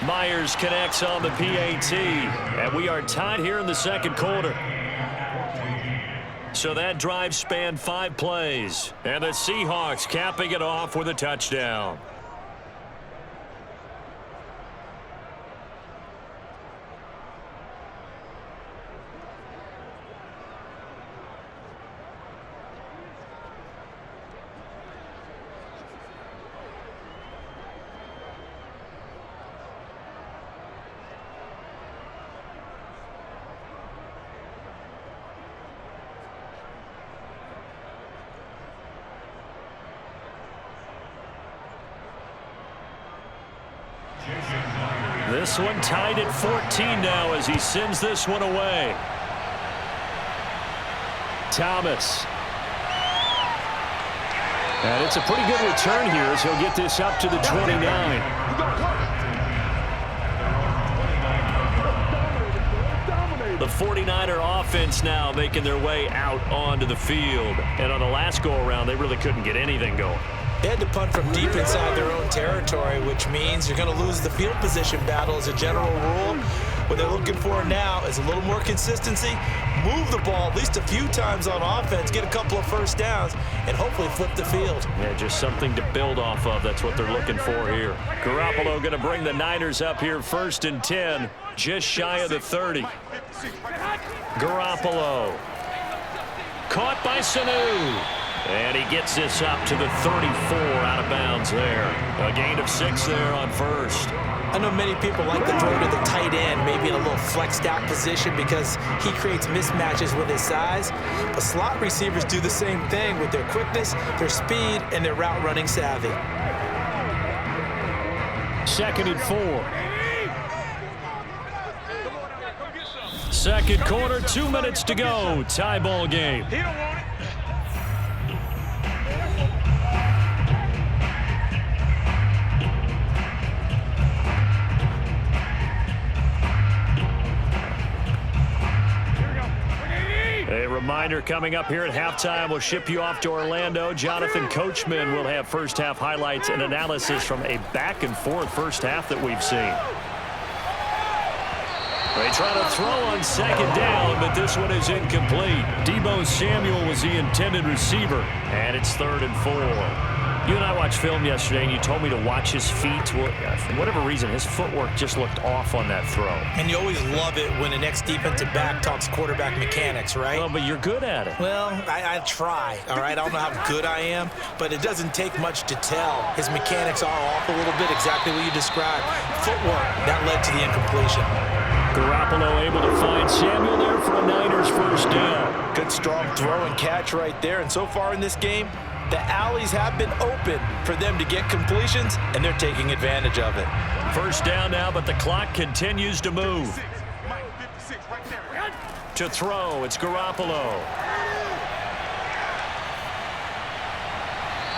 Speaker 6: Myers connects on the PAT, and we are tied here in the 2nd quarter. So that drive spanned 5 plays, and the Seahawks capping it off with a touchdown.
Speaker 2: This one tied at 14 now as he sends this one away. Thomas. And it's a pretty good return here as he'll get this up to the 29. The 49er offense now making their way out onto the field. And on the last go-around, they really couldn't get anything going.
Speaker 3: They had to punt from deep inside their own territory, which means you're going to lose the field position battle as a general rule. What they're looking for now is a little more consistency, move the ball at least a few times on offense, get a couple of first downs, and hopefully flip the field.
Speaker 2: Yeah, just something to build off of. That's what they're looking for here. Garoppolo going to bring the Niners up here 1st and 10, just shy of the 30. Garoppolo. Caught by Sanu. And he gets this up to the 34 out of bounds there. A gain of 6 there on 1st.
Speaker 3: I know many people like to throw to the tight end, maybe in a little flexed out position because he creates mismatches with his size. But slot receivers do the same thing with their quickness, their speed, and their route running savvy.
Speaker 2: 2nd and 4. Second quarter, 2 minutes to go. Tie ball game. A reminder coming up here at halftime. We'll ship you off to Orlando. Jonathan Coachman will have first half highlights and analysis from a back and forth first half that we've seen. They try to throw on 2nd down, but this one is incomplete. Deebo Samuel was the intended receiver, and it's 3rd and 4. You and I watched film yesterday, and you told me to watch his feet. Well, for whatever reason, his footwork just looked off on that throw.
Speaker 3: And you always love it when the next defensive back talks quarterback mechanics, right?
Speaker 2: Well, but you're good at it.
Speaker 3: Well, I try, all right? I don't know how good I am, but it doesn't take much to tell. His mechanics are off a little bit, exactly what you described. Footwork, that led to the incompletion.
Speaker 2: Garoppolo able to find Samuel there for a Niners first down.
Speaker 3: Good strong throw and catch right there. And so far in this game, the alleys have been open for them to get completions, and they're taking advantage of it.
Speaker 2: First down now, but the clock continues to move. To throw, it's Garoppolo.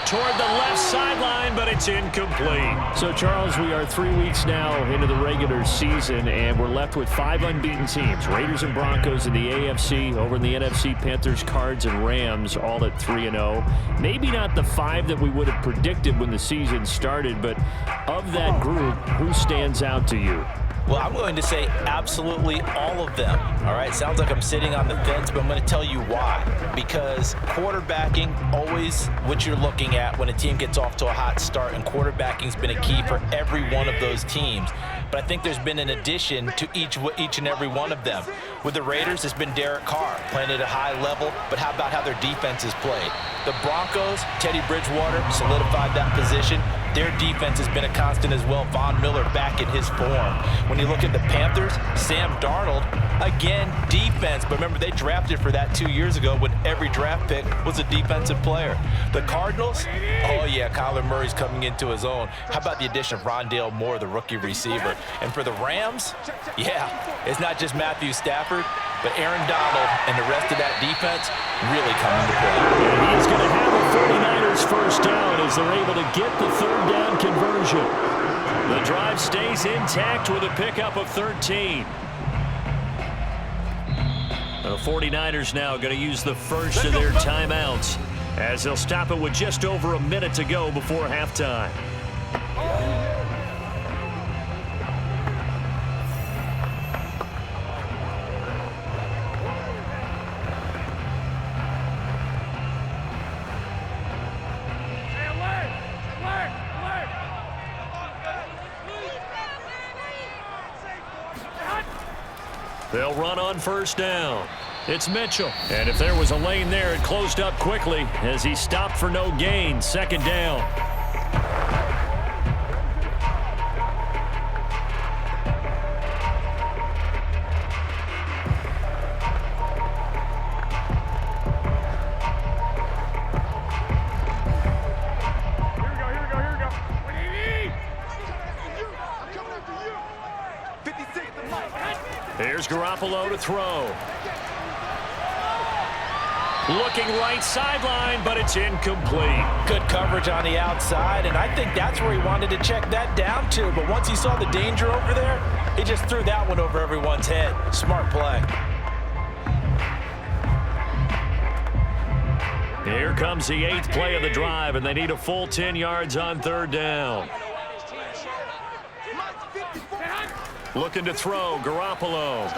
Speaker 2: Toward the left sideline, but it's incomplete. So, Charles, we are 3 weeks now into the regular season, and we're left with 5 unbeaten teams. Raiders and Broncos in the AFC, over in the NFC, Panthers, Cards, and Rams, all at 3-0. Maybe not the 5 that we would have predicted when the season started, but of that group, who stands out to you?
Speaker 3: Well, I'm going to say absolutely all of them. All right, sounds like I'm sitting on the fence, but I'm going to tell you why. Because quarterbacking, always what you're looking at when a team gets off to a hot start, and quarterbacking's been a key for every one of those teams. But I think there's been an addition to each and every one of them. With the Raiders, it's been Derek Carr playing at a high level, but how about how their defense is played? The Broncos, Teddy Bridgewater solidified that position. Their defense has been a constant as well. Von Miller back in his form. When you look at the Panthers, Sam Darnold, again, defense. But remember, they drafted for that 2 years ago when every draft pick was a defensive player. The Cardinals, oh yeah, Kyler Murray's coming into his own. How about the addition of Rondale Moore, the rookie receiver? And for the Rams, yeah, it's not just Matthew Stafford, but Aaron Donald and the rest of that defense really coming to play.
Speaker 2: And he's going to have a 49ers first down as they're able to get the 3rd down conversion. The drive stays intact with a pickup of 13. The 49ers now going to use the first of their timeouts as they'll stop it with just over a minute to go before halftime. They'll run on first down. It's Mitchell. And if there was a lane there, it closed up quickly as he stopped for no gain. 2nd down. Here's Garoppolo to throw. Looking right sideline, but it's incomplete.
Speaker 3: Good coverage on the outside, and I think that's where he wanted to check that down to. But once he saw the danger over there, he just threw that one over everyone's head. Smart play.
Speaker 2: Here comes the 8th play of the drive, and they need a full 10 yards on 3rd down. Looking to throw, Garoppolo.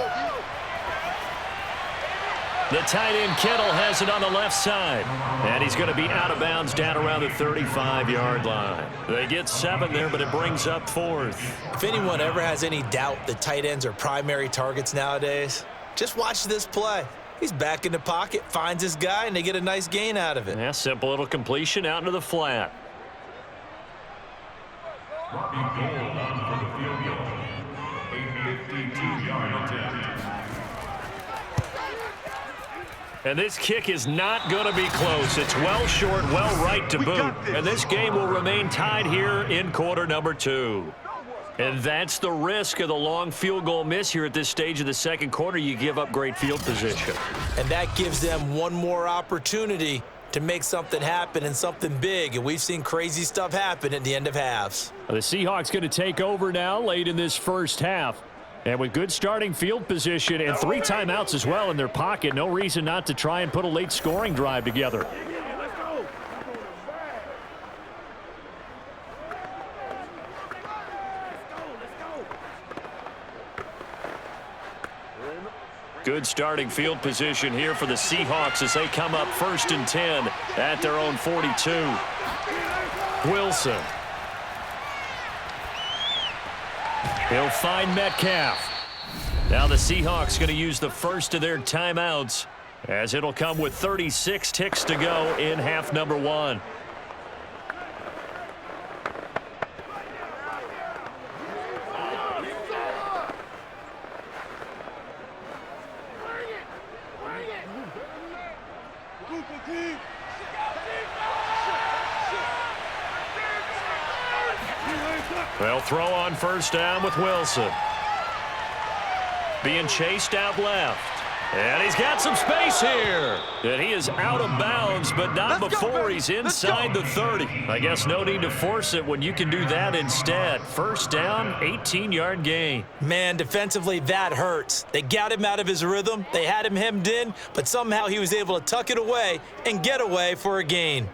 Speaker 2: The tight end Kittle has it on the left side. And he's going to be out of bounds down around the 35-yard line. They get 7 there, but it brings up 4th.
Speaker 3: If anyone ever has any doubt that tight ends are primary targets nowadays, just watch this play. He's back in the pocket, finds his guy, and they get a nice gain out of it.
Speaker 2: Yeah, simple little completion out into the flat.
Speaker 5: Robbie Gould on for the field goal. A 52-yard attempt.
Speaker 2: And this kick is not going to be close. It's well short, well right to boot. And this game will remain tied here in quarter number 2. And that's the risk of the long field goal miss here at this stage of the second quarter. You give up great field position.
Speaker 3: And that gives them one more opportunity to make something happen and something big. And we've seen crazy stuff happen at the end of halves.
Speaker 6: The Seahawks going to take over now late in this first half. And with good starting field position and 3 timeouts as well in their pocket, no reason not to try and put a late scoring drive together.
Speaker 2: Good starting field position here for the Seahawks as they come up 1st and 10 at their own 42. Wilson. He'll find Metcalf. Now the Seahawks going to use the first of their timeouts as it'll come with 36 ticks to go in half number 1. They'll throw on 1st down with Wilson. Being chased out left. And he's got some space here. And he is out of bounds, but not before he's inside the 30. I guess no need to force it when you can do that instead. 1st down, 18-yard gain.
Speaker 3: Man, defensively, that hurts. They got him out of his rhythm. They had him hemmed in, but somehow he was able to tuck it away and get away for a gain.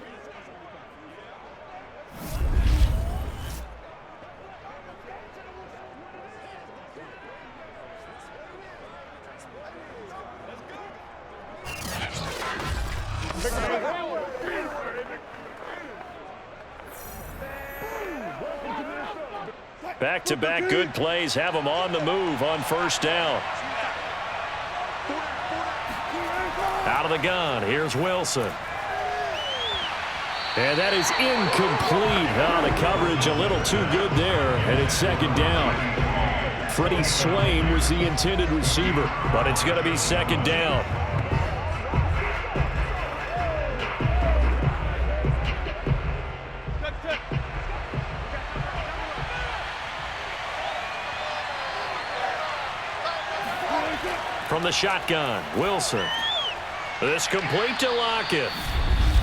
Speaker 2: Back-to-back good plays have them on the move on 1st down. Out of the gun, here's Wilson.
Speaker 6: And that is incomplete. The coverage a little too good there, and it's 2nd down. Freddie Swain was the intended receiver,
Speaker 2: but it's going to be 2nd down. From the shotgun, Wilson. This complete to Lockett.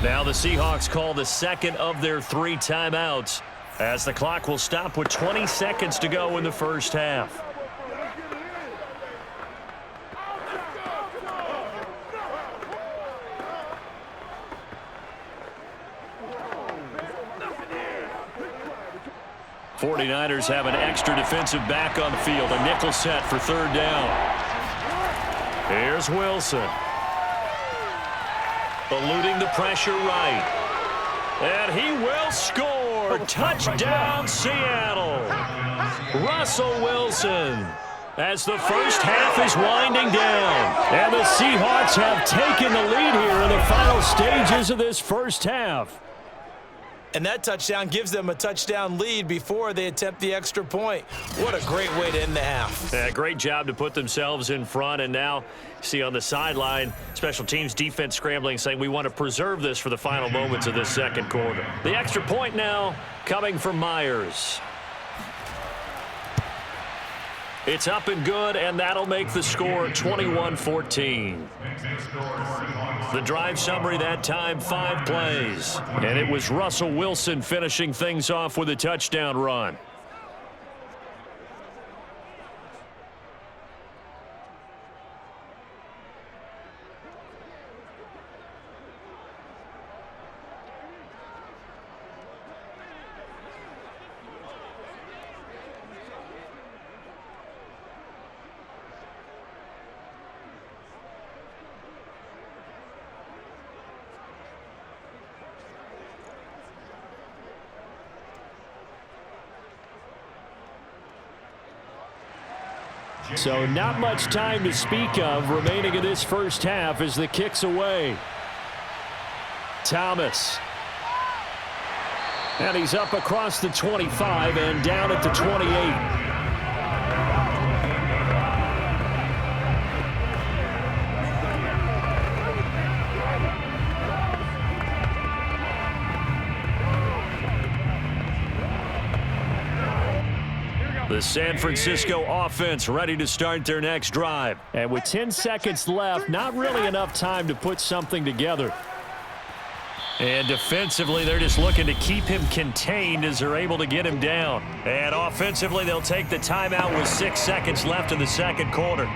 Speaker 2: Now the Seahawks call the 2nd of their 3 timeouts as the clock will stop with 20 seconds to go in the first half. '49ers have an extra defensive back on the field. A nickel set for 3rd down. Here's Wilson. Eluding the pressure right. And he will score. Touchdown, Seattle. Russell Wilson. As the first half is winding down.
Speaker 6: And the Seahawks have taken the lead here in the final stages of this first half.
Speaker 3: And that touchdown gives them a touchdown lead before they attempt the extra point. What a great way to end the half.
Speaker 2: Yeah, great job to put themselves in front. And now, see on the sideline, special teams defense scrambling, saying we want to preserve this for the final moments of this second quarter. The extra point now coming from Myers. It's up and good, and that'll make the score 21-14. The drive summary that time, 5 plays. And it was Russell Wilson finishing things off with a touchdown run. So not much time to speak of remaining in this first half as the kick's away. Thomas. And he's up across the 25 and down at the 28. The San Francisco offense ready to start their next drive. And with 10 seconds left, not really enough time to put something together. And defensively, they're just looking to keep him contained as they're able to get him down. And offensively, they'll take the timeout with 6 seconds left in the second quarter.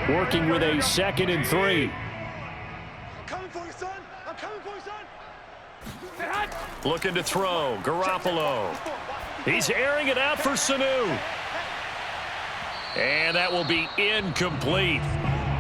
Speaker 2: Working with a 2nd and 3.
Speaker 4: I'm coming for you, son. I'm coming for you, son.
Speaker 2: Looking to throw. Garoppolo. He's airing it out for Sanu. And that will be incomplete.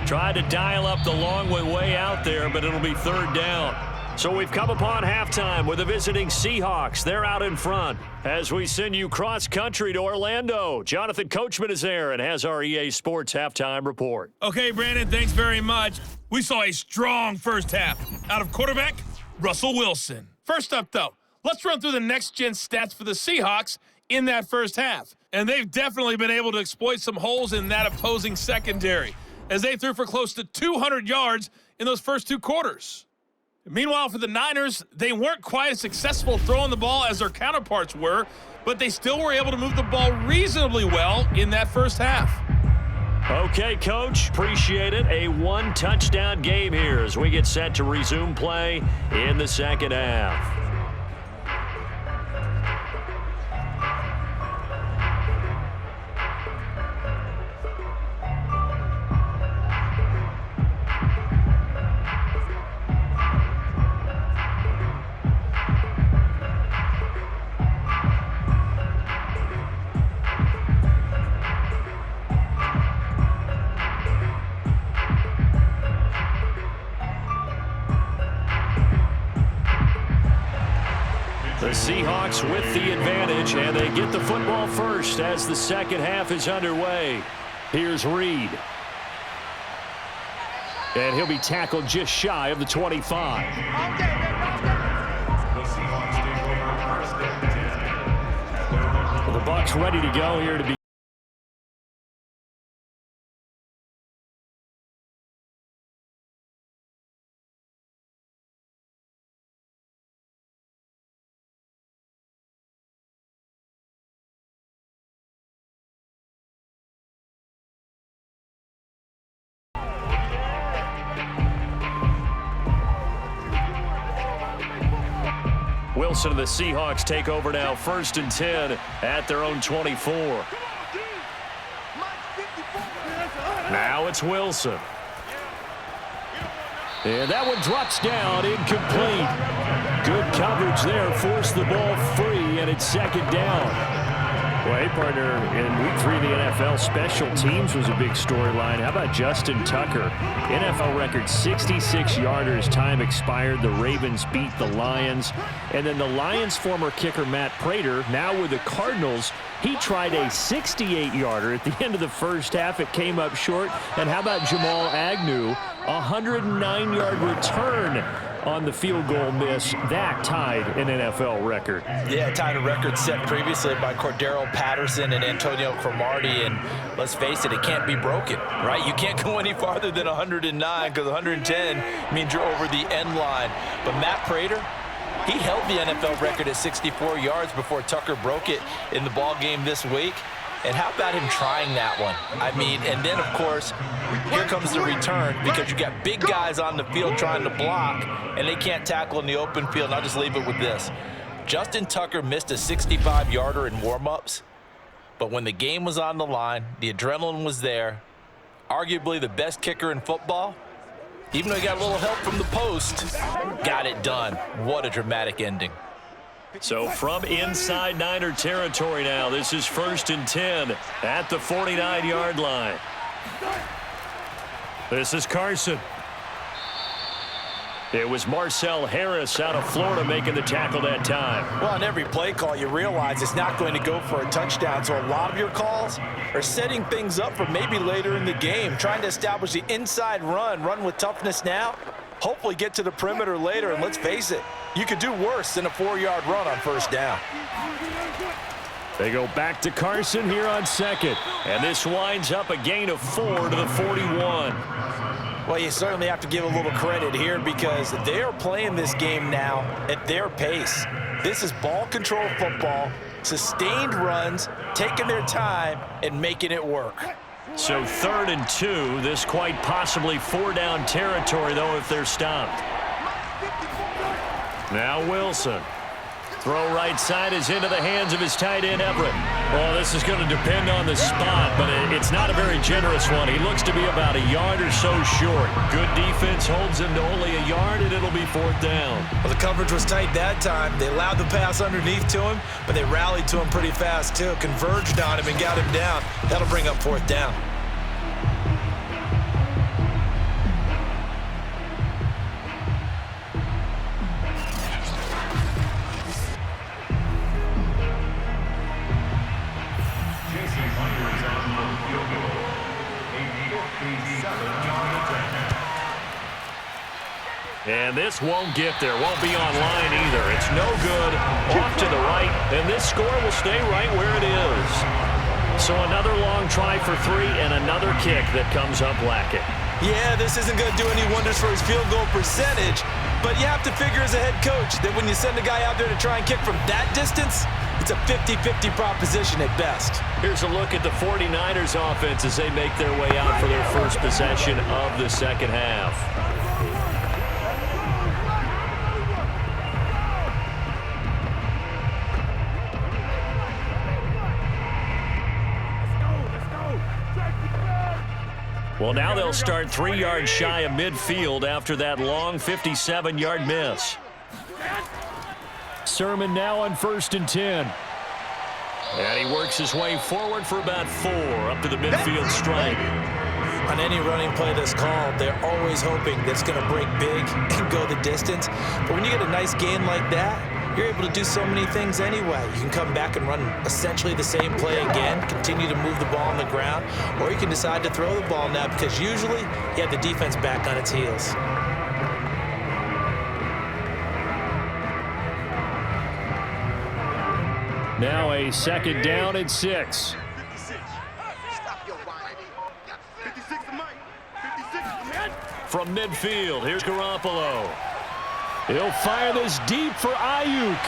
Speaker 2: Tried to dial up the long way out there, but it'll be 3rd down. So we've come upon halftime with the visiting Seahawks. They're out in front as we send you cross-country to Orlando. Jonathan Coachman is there and has our EA Sports halftime report.
Speaker 7: Okay, Brandon, thanks very much. We saw a strong first half out of quarterback Russell Wilson. First up, though, let's run through the next-gen stats for the Seahawks in that first half. And they've definitely been able to exploit some holes in that opposing secondary as they threw for close to 200 yards in those first 2 quarters. Meanwhile, for the Niners, they weren't quite as successful throwing the ball as their counterparts were, but they still were able to move the ball reasonably well in that first half.
Speaker 2: Okay, Coach, appreciate it. A 1-touchdown game here as we get set to resume play in the second half. The Seahawks with the advantage, and they get the football first as the second half is underway. Here's Reed. And he'll be tackled just shy of the 25. The Bucs ready to go here to be. Wilson and the Seahawks take over now, 1st and 10 at their own 24. Now it's Wilson. And that one drops down, incomplete. Good coverage there, forced the ball free, and it's 2nd down. Well, hey, partner, in Week 3 of the NFL, special teams was a big storyline. How about Justin Tucker? NFL record 66-yarders, time expired. The Ravens beat the Lions. And then the Lions' former kicker, Matt Prater, now with the Cardinals, he tried a 68-yarder at the end of the first half. It came up short. And how about Jamal Agnew? A 109-yard return
Speaker 6: on the field goal miss. That tied an NFL record.
Speaker 3: Yeah, tied a record set previously by Cordero Patterson and Antonio Cromartie, and let's face it, it can't be broken, right? You can't go any farther than 109 because 110 means you're over the end line. But Matt Prater, he held the NFL record at 64 yards before Tucker broke it in the ball game this week. And how about him trying that one? I mean, and then, of course, here comes the return because you got big guys on the field trying to block, and they can't tackle in the open field. And I'll just leave it with this. Justin Tucker missed a 65-yarder in warm-ups, but when the game was on the line, the adrenaline was there, arguably the best kicker in football, even though he got a little help from the post, got it done. What a dramatic ending.
Speaker 6: So from inside Niner territory now, this is 1st and 10 at the 49-yard line. This is Carson. It was Marcel Harris out of Florida making the tackle that time.
Speaker 3: Well, on every play call, you realize it's not going to go for a touchdown. So a lot of your calls are setting things up for maybe later in the game, trying to establish the inside run with toughness now, hopefully get to the perimeter later. And let's face it, you could do worse than a 4-yard run on 1st down.
Speaker 6: They go back to Carson here on 2nd. And this winds up a gain of 4 to the 41.
Speaker 3: Well, you certainly have to give a little credit here because they are playing this game now at their pace. This is ball control football, sustained runs, taking their time and making it work.
Speaker 6: So 3rd and 2, this quite possibly 4-down territory, though, if they're stopped. Now Wilson. Throw right side is into the hands of his tight end, Everett. Well, this is going to depend on the spot, but it's not a very generous one. He looks to be about a yard or so short. Good defense holds him to only a yard, and it'll be 4th down.
Speaker 3: Well, the coverage was tight that time. They allowed the pass underneath to him, but they rallied to him pretty fast, too. Converged on him and got him down. That'll bring up 4th down.
Speaker 6: And this won't get there, won't be online either. It's no good, off to the right, and this score will stay right where it is. So another long try for 3 and another kick that comes up lacking.
Speaker 3: Yeah, this isn't going to do any wonders for his field goal percentage, but you have to figure as a head coach that when you send a guy out there to try and kick from that distance, it's a 50-50 proposition at best.
Speaker 6: Here's a look at the 49ers offense as they make their way out for their first possession of the 2nd half. Well, now they'll start 3 yards shy of midfield after that long 57-yard miss. Sermon now on 1st and 10. And he works his way forward for about 4 up to the midfield stripe.
Speaker 3: On any running play that's called, they're always hoping that it's going to break big and go the distance. But when you get a nice gain like that, you're able to do so many things anyway. You can come back and run essentially the same play again, continue to move the ball on the ground, or you can decide to throw the ball now because usually you have the defense back on its heels.
Speaker 6: Now a 2nd down and 6.
Speaker 4: 56. Stop your whining. 56 to Mike. 56.
Speaker 6: From midfield, here's Garoppolo. He'll fire this deep for Ayuk.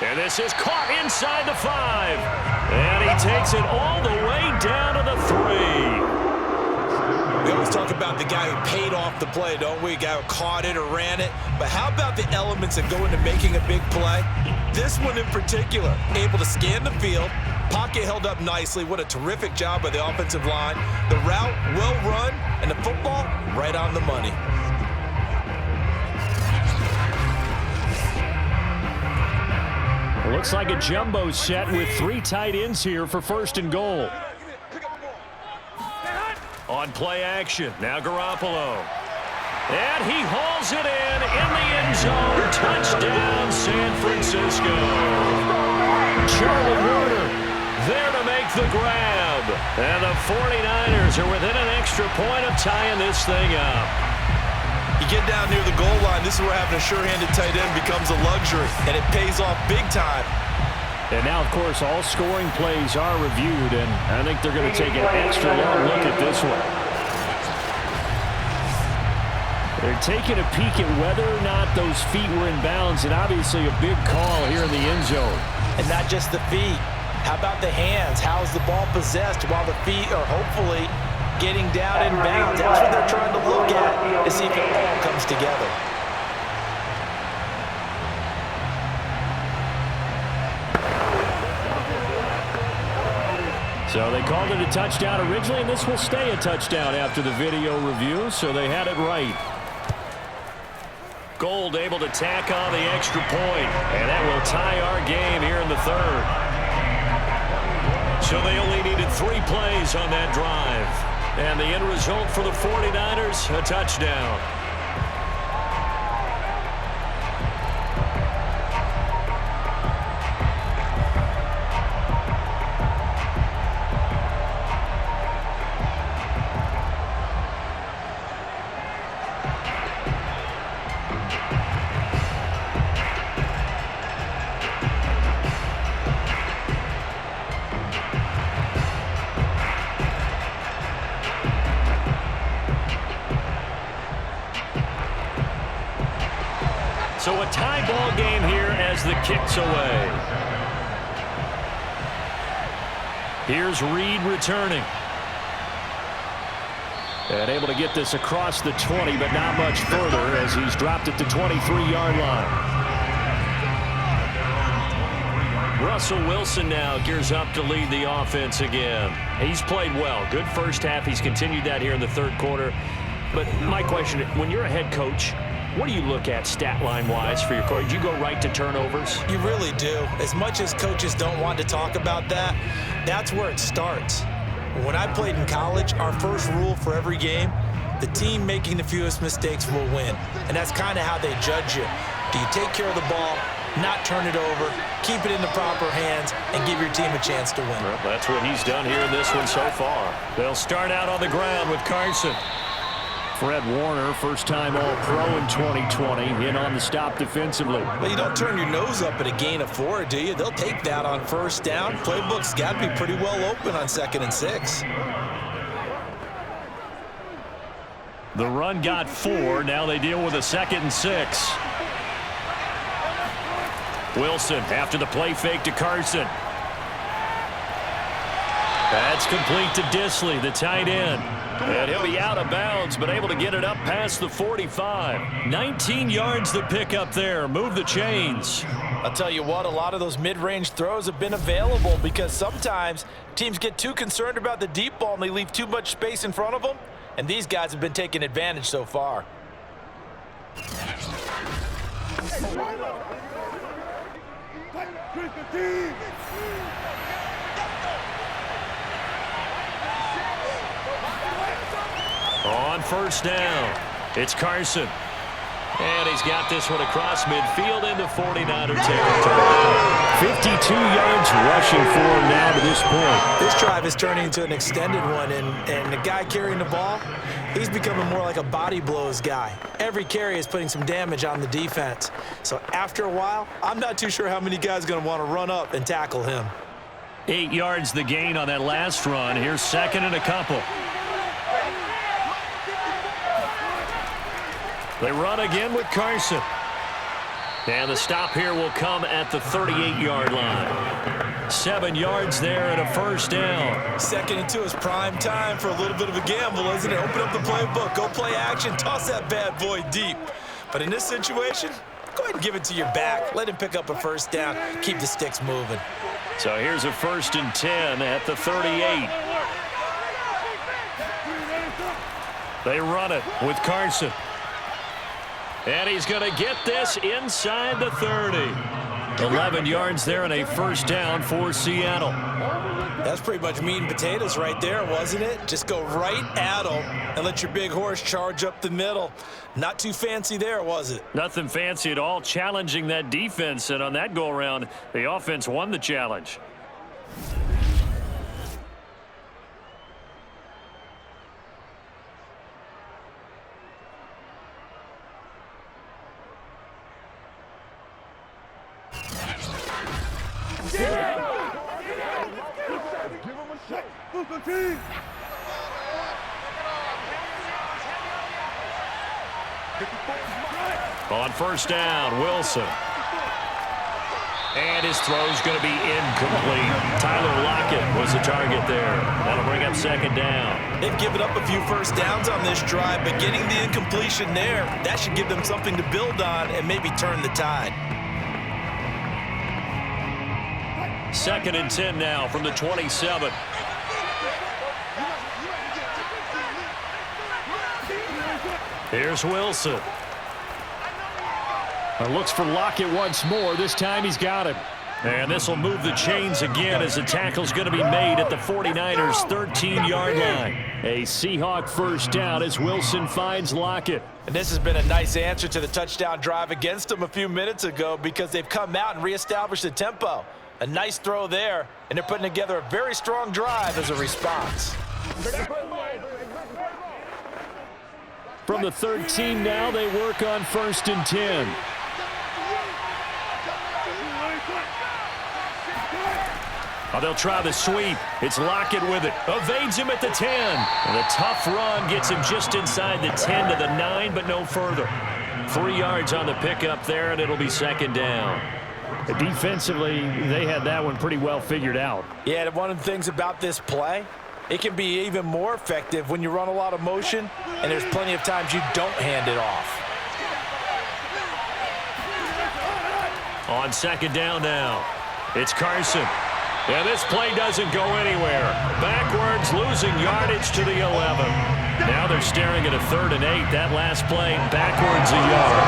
Speaker 6: And this is caught inside the 5. And he takes it all the way down to the 3.
Speaker 3: We always talk about the guy who paid off the play, don't we? A guy who caught it or ran it. But how about the elements that go into making a big play? This one in particular, able to scan the field, pocket held up nicely. What a terrific job by the offensive line. The route well run, and the football right on the money.
Speaker 6: Looks like a jumbo set with 3 tight ends here for 1st and goal. On play action, now Garoppolo. And he hauls it in the end zone. Touchdown, San Francisco. Charlie Warner there to make the grab. And the 49ers are within an extra point of tying this thing up.
Speaker 3: You get down near the goal line, this is where having a sure-handed tight end becomes a luxury, and it pays off big time.
Speaker 6: And now, of course, all scoring plays are reviewed, and I think they're going to take an extra long look at this one. They're taking a peek at whether or not those feet were in bounds, and obviously a big call here in the end zone.
Speaker 3: And not just the feet. How about the hands? How's the ball possessed while the feet are hopefully getting down in bounds? That's what they're trying to look at to see if it all comes together.
Speaker 6: So they called it a touchdown originally, and this will stay a touchdown after the video review, so they had it right.
Speaker 2: Gold able to tack on the extra point, and that will tie our game here in the third. So they only needed 3 plays on that drive. And the end result for the 49ers, a touchdown. So a tie ball game here as the kick's away. Here's Reed returning. And able to get this across the 20, but not much further as he's dropped at the 23-yard line. Russell Wilson now gears up to lead the offense again. He's played well. Good first half. He's continued that here in the third quarter. But my question, when you're a head coach, what do you look at stat line-wise for your coach? Do you go right to turnovers?
Speaker 3: You really do. As much as coaches don't want to talk about that, that's where it starts. When I played in college, our first rule for every game, the team making the fewest mistakes will win. And that's kind of how they judge you. Do you take care of the ball, not turn it over, keep it in the proper hands, and give your team a chance to win?
Speaker 2: Well, that's what he's done here in this one so far. They'll start out on the ground with Carson.
Speaker 6: Fred Warner, first-time All-Pro in 2020, in on the stop defensively.
Speaker 3: Well, you don't turn your nose up at a gain of 4, do you? They'll take that on first down. Playbook's got to be pretty well open on 2nd and 6.
Speaker 6: The run got 4. Now they deal with a 2nd and 6. Wilson after the play fake to Carson. That's complete to Disley, the tight end. And he'll be out of bounds, but able to get it up past the 45. 19 yards to pick up there. Move the chains.
Speaker 3: I'll tell you what, a lot of those mid-range throws have been available because sometimes teams get too concerned about the deep ball and they leave too much space in front of them. And these guys have been taking advantage so far.
Speaker 2: On first down, it's Carson. And he's got this one across midfield into 49er territory.
Speaker 6: 52 yards rushing for him now to this point.
Speaker 3: This drive is turning into an extended one, and the guy carrying the ball, he's becoming more like a body blows guy. Every carry is putting some damage on the defense. So after a while, I'm not too sure how many guys are going to want to run up and tackle him.
Speaker 2: 8 yards the gain on that last run. Here's 2nd and a couple. They run again with Carson. And the stop here will come at the 38-yard line. 7 yards there and a first down.
Speaker 3: 2nd and 2 is prime time for a little bit of a gamble, isn't it? Open up the playbook, go play action, toss that bad boy deep. But in this situation, go ahead and give it to your back. Let him pick up a first down, keep the sticks moving.
Speaker 2: So here's a 1st and 10 at the 38. They run it with Carson. And he's going to get this inside the 30. 11 yards there and a first down for Seattle.
Speaker 3: That's pretty much meat and potatoes right there, wasn't it? Just go right at them and let your big horse charge up the middle. Not too fancy there, was it?
Speaker 2: Nothing fancy at all, challenging that defense. And on that go-around, the offense won the challenge. On first down, Wilson. And his throw's going to be incomplete. Tyler Lockett was the target there. That'll bring up second down.
Speaker 3: They've given up a few first downs on this drive, but getting the incompletion there, that should give them something to build on and maybe turn the tide.
Speaker 2: 2nd and 10 now from the 27. Here's Wilson.
Speaker 6: Looks for Lockett once more. This time he's got him.
Speaker 2: And this will move the chains again as the tackle's going to be made at the 49ers' 13-yard line.
Speaker 6: A Seahawk first down as Wilson finds Lockett.
Speaker 3: And this has been a nice answer to the touchdown drive against them a few minutes ago because they've come out and reestablished the tempo. A nice throw there, and they're putting together a very strong drive as a response.
Speaker 6: From the 13 now, they work on 1st and 10.
Speaker 2: Oh, they'll try the sweep. It's Lockett with it. Evades him at the 10. And the tough run gets him just inside the 10 to the 9, but no further. 3 yards on the pickup there, and it'll be second down.
Speaker 6: Defensively, they had that one pretty well figured out.
Speaker 3: Yeah, and one of the things about this play, it can be even more effective when you run a lot of motion, and there's plenty of times you don't hand it off.
Speaker 2: On second down now, it's Carson. And this play doesn't go anywhere. Backwards, losing yardage to the 11. Now they're staring at a 3rd and 8. That last play, backwards a yard.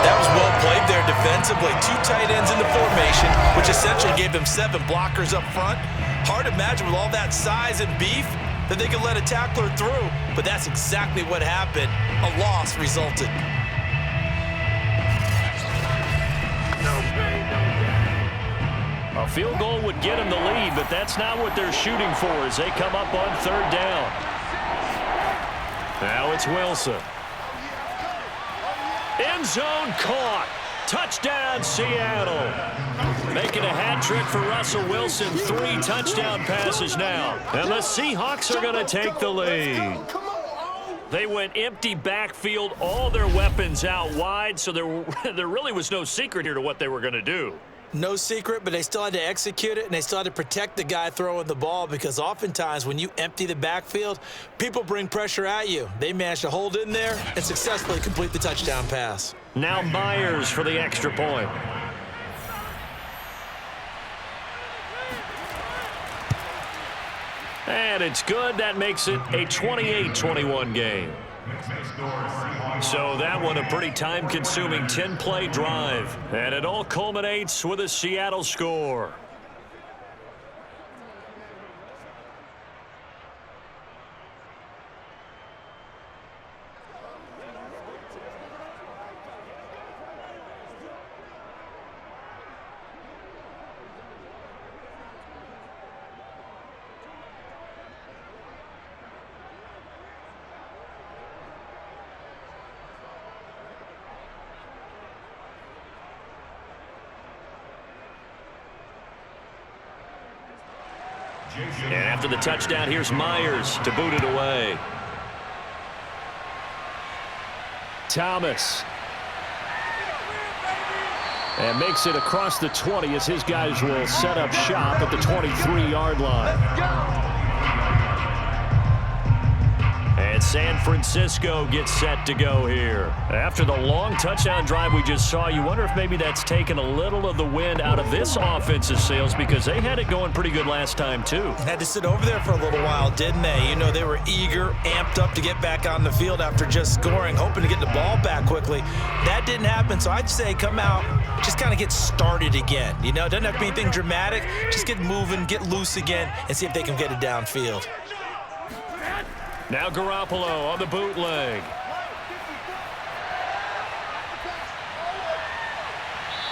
Speaker 3: That was well played there defensively. 2 tight ends in the formation, which essentially gave them 7 blockers up front. Hard to imagine with all that size and beef that they could let a tackler through, but that's exactly what happened. A loss resulted.
Speaker 2: A field goal would get them the lead, but that's not what they're shooting for as they come up on 3rd down. Now it's Wilson. End zone caught. Touchdown, Seattle. Making a hat trick for Russell Wilson. 3 touchdown passes now. And the Seahawks are going to take the lead. They went empty backfield, all their weapons out wide, so there really was no secret here to what they were going to do.
Speaker 3: No secret, but they still had to execute it, and they still had to protect the guy throwing the ball because oftentimes when you empty the backfield, people bring pressure at you. They managed to hold in there and successfully complete the touchdown pass.
Speaker 2: Now Myers for the extra point. And it's good. That makes it a 28-21 game. So that one a pretty time-consuming 10-play drive. And it all culminates with a Seattle score. And after the touchdown, here's Myers to boot it away.
Speaker 6: Thomas. And makes it across the 20 as his guys will set up shop at the 23-yard line. And San Francisco gets set to go here. After the long touchdown drive we just saw, you wonder if maybe that's taken a little of the wind out of this offensive sails because they had it going pretty good last time too.
Speaker 3: Had to sit over there for a little while, didn't they? You know, they were eager, amped up to get back on the field after just scoring, hoping to get the ball back quickly. That didn't happen, so I'd say come out, just kind of get started again. You know, it doesn't have to be anything dramatic. Just get moving, get loose again, and see if they can get it downfield.
Speaker 2: Now Garoppolo on the bootleg.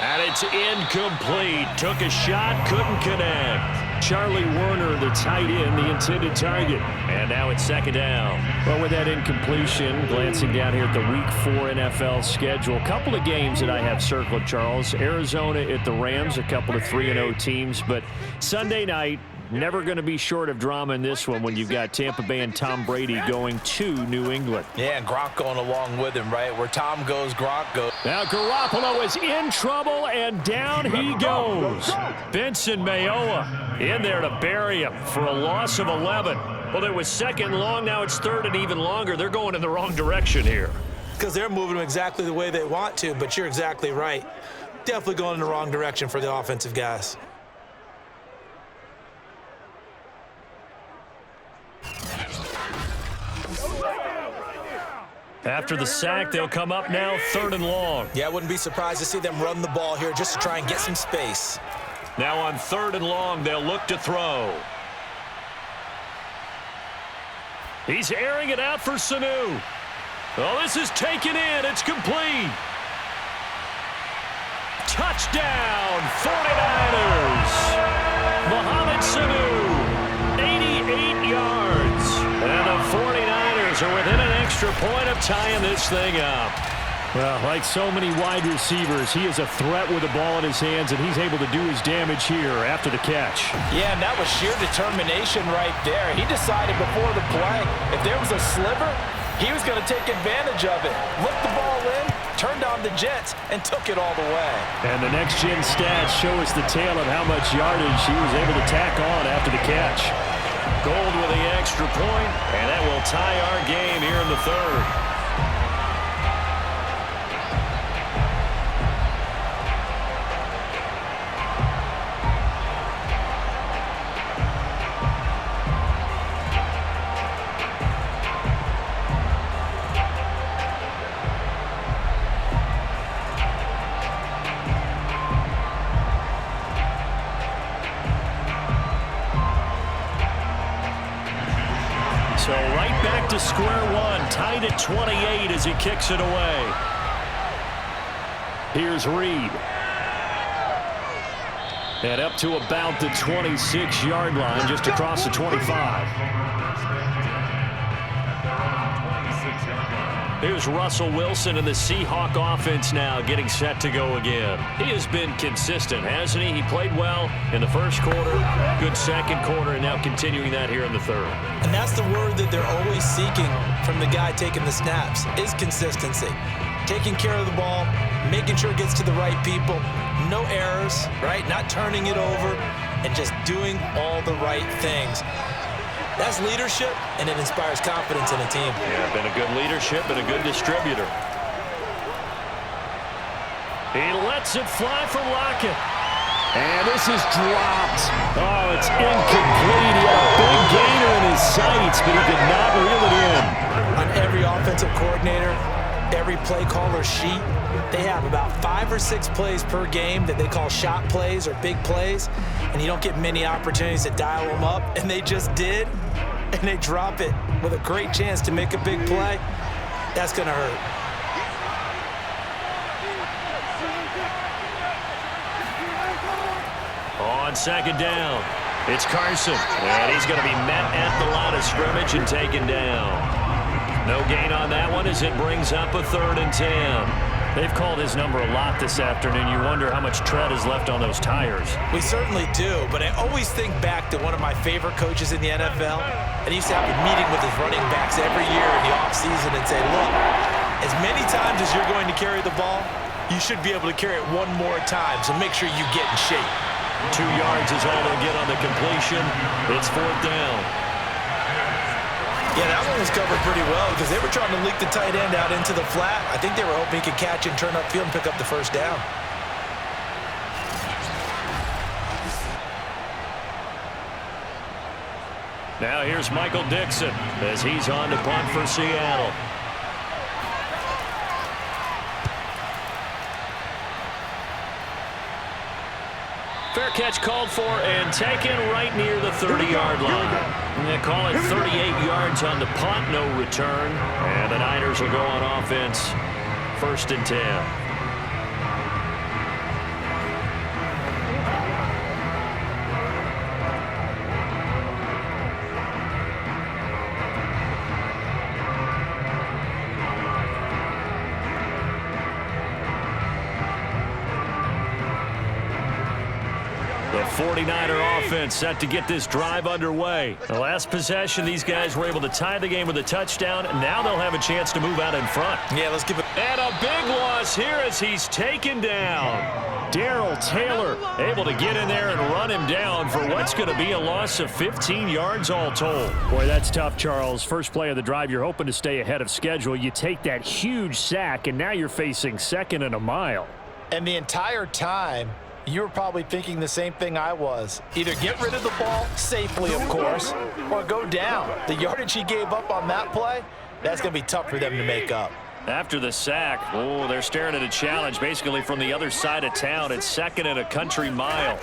Speaker 2: And it's incomplete. Took a shot, couldn't connect.
Speaker 6: Charlie Werner, the tight end, the intended target.
Speaker 2: And now it's second down.
Speaker 6: Well, with that incompletion, glancing down here at the Week 4 NFL schedule, a couple of games that I have circled, Charles. Arizona at the Rams, a couple of 3-0 teams. But Sunday night, never going to be short of drama in this one when you've got Tampa Bay and Tom Brady going to New England.
Speaker 3: Yeah, and Gronk going along with him, right? Where Tom goes, Gronk goes.
Speaker 6: Now Garoppolo is in trouble, and down he goes. Benson Mayoa in there to bury him for a loss of 11. Well, it was second long. Now it's third and even longer. They're going in the wrong direction here.
Speaker 3: Because they're moving them exactly the way they want to, but you're exactly right. Definitely going in the wrong direction for the offensive guys.
Speaker 6: After the sack, they'll come up now third and long.
Speaker 3: Yeah, I wouldn't be surprised to see them run the ball here just to try and get some space.
Speaker 2: Now on third and long, they'll look to throw.
Speaker 6: He's airing it out for Sanu. Oh, this is taken in. It's complete. Touchdown, 49ers. Mohamed Sanu, 88 yards. And the 49ers are within an extra point of tying this thing up. Well, like so many wide receivers, he is a threat with the ball in his hands, and he's able to do his damage here after the catch.
Speaker 3: Yeah, and that was sheer determination right there. He decided before the play, if there was a sliver, he was going to take advantage of it. Looked the ball in, turned on the Jets, and took it all the way.
Speaker 6: And the next-gen stats show us the tale of how much yardage he was able to tack on after the catch.
Speaker 2: Gold with the extra point, and that will tie our game here in the third.
Speaker 6: So right back to square one, tied at 28 as he kicks it away. Here's Reed. And up to about the 26-yard line, just across the 25. Here's Russell Wilson and the Seahawk offense now getting set to go again. He has been consistent, hasn't he? He played well in the first quarter, good second quarter, and now continuing that here in the third.
Speaker 3: And that's the word that they're always seeking from the guy taking the snaps, is consistency. Taking care of the ball, making sure it gets to the right people, no errors, right? Not turning it over, and just doing all the right things. That's leadership, and it inspires confidence in a team.
Speaker 2: Yeah, been a good leadership and a good distributor.
Speaker 6: He lets it fly from Lockett. And this is dropped. Oh, it's incomplete. He had a big gainer in his sights, but he could not reel it in.
Speaker 3: On every offensive coordinator, every play caller sheet, they have about 5 or 6 plays per game that they call shot plays or big plays, and you don't get many opportunities to dial them up, and they just did, and they drop it with a great chance to make a big play. That's going to hurt.
Speaker 2: On second down, it's Carson, and he's going to be met at the line of scrimmage and taken down. No gain on that one as it brings up a 3rd and 10.
Speaker 6: They've called his number a lot this afternoon. You wonder how much tread is left on those tires.
Speaker 3: We certainly do, but I always think back to one of my favorite coaches in the NFL, and he used to have a meeting with his running backs every year in the offseason and say, look, as many times as you're going to carry the ball, you should be able to carry it one more time, so make sure you get in shape.
Speaker 2: 2 yards is all they'll get on the completion. It's 4th down.
Speaker 3: Yeah, that one was covered pretty well because they were trying to leak the tight end out into the flat. I think they were hoping he could catch and turn upfield and pick up the first down.
Speaker 2: Now here's Michael Dixon as he's on to punt for Seattle. Fair catch called for and taken right near the 30-yard line. They call it 38 yards on the punt, no return. And the Niners will go on offense, 1st and 10. 49er offense set to get this drive underway. The last possession, these guys were able to tie the game with a touchdown. Now they'll have a chance to move out in front.
Speaker 3: Yeah, let's give it.
Speaker 2: And a big loss here as he's taken down. Darrell Taylor able to get in there and run him down for what's going to be a loss of 15 yards all told.
Speaker 6: Boy, that's tough, Charles. First play of the drive, you're hoping to stay ahead of schedule. You take that huge sack, and now you're facing 2nd and a mile.
Speaker 3: And the entire time, you were probably thinking the same thing I was. Either get rid of the ball safely, of course, or go down. The yardage he gave up on that play, that's going to be tough for them to make up.
Speaker 2: After the sack, oh, they're staring at a challenge basically from the other side of town. It's 2nd and a country mile.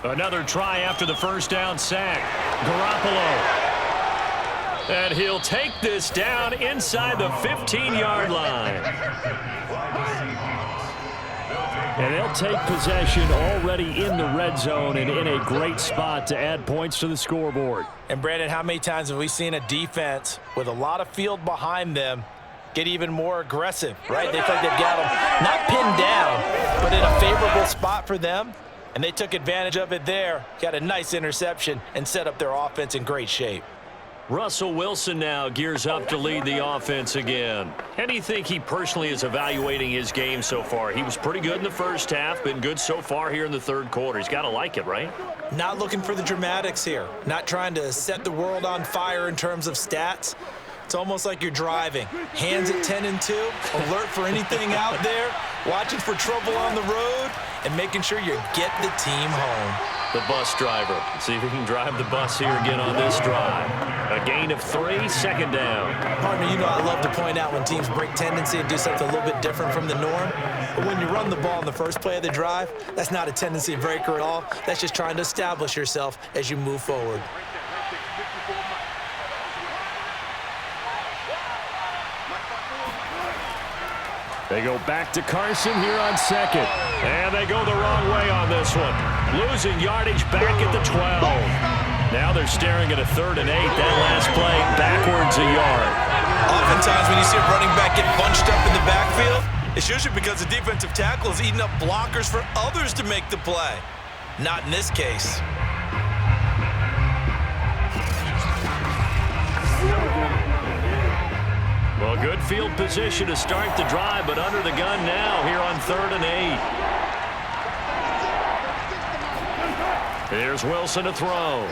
Speaker 2: Another try after the first down sack. Garoppolo. And he'll take this down inside the 15-yard line.
Speaker 6: And they'll take possession already in the red zone and in a great spot to add points to the scoreboard.
Speaker 3: And, Brandon, how many times have we seen a defense with a lot of field behind them get even more aggressive, right? They think they've got them not pinned down, but in a favorable spot for them, and they took advantage of it there, got a nice interception, and set up their offense in great shape.
Speaker 2: Russell Wilson now gears up to lead the offense again. How do you think he personally is evaluating his game so far? He was pretty good in the first half, been good so far here in the third quarter. He's got to like it, right?
Speaker 3: Not looking for the dramatics here. Not trying to set the world on fire in terms of stats. It's almost like you're driving. Hands at 10 and 2, alert for anything out there, watching for trouble on the road, and making sure you get the team home.
Speaker 2: The bus driver. See if he can drive the bus here again on this drive. A gain of 3, 2nd down.
Speaker 3: Partner, you know I love to point out when teams break tendency and do something a little bit different from the norm. But when you run the ball in the first play of the drive, that's not a tendency breaker at all. That's just trying to establish yourself as you move forward.
Speaker 6: They go back to Carson here on 2nd.
Speaker 2: And they go the wrong way on this one. Losing yardage back at the 12. Now they're staring at a 3rd and 8. That last play backwards a yard.
Speaker 3: Oftentimes when you see a running back get bunched up in the backfield, it's usually because the defensive tackle is eating up blockers for others to make the play. Not in this case.
Speaker 2: Well, good field position to start the drive, but under the gun now here on 3rd and 8. Here's Wilson to throw.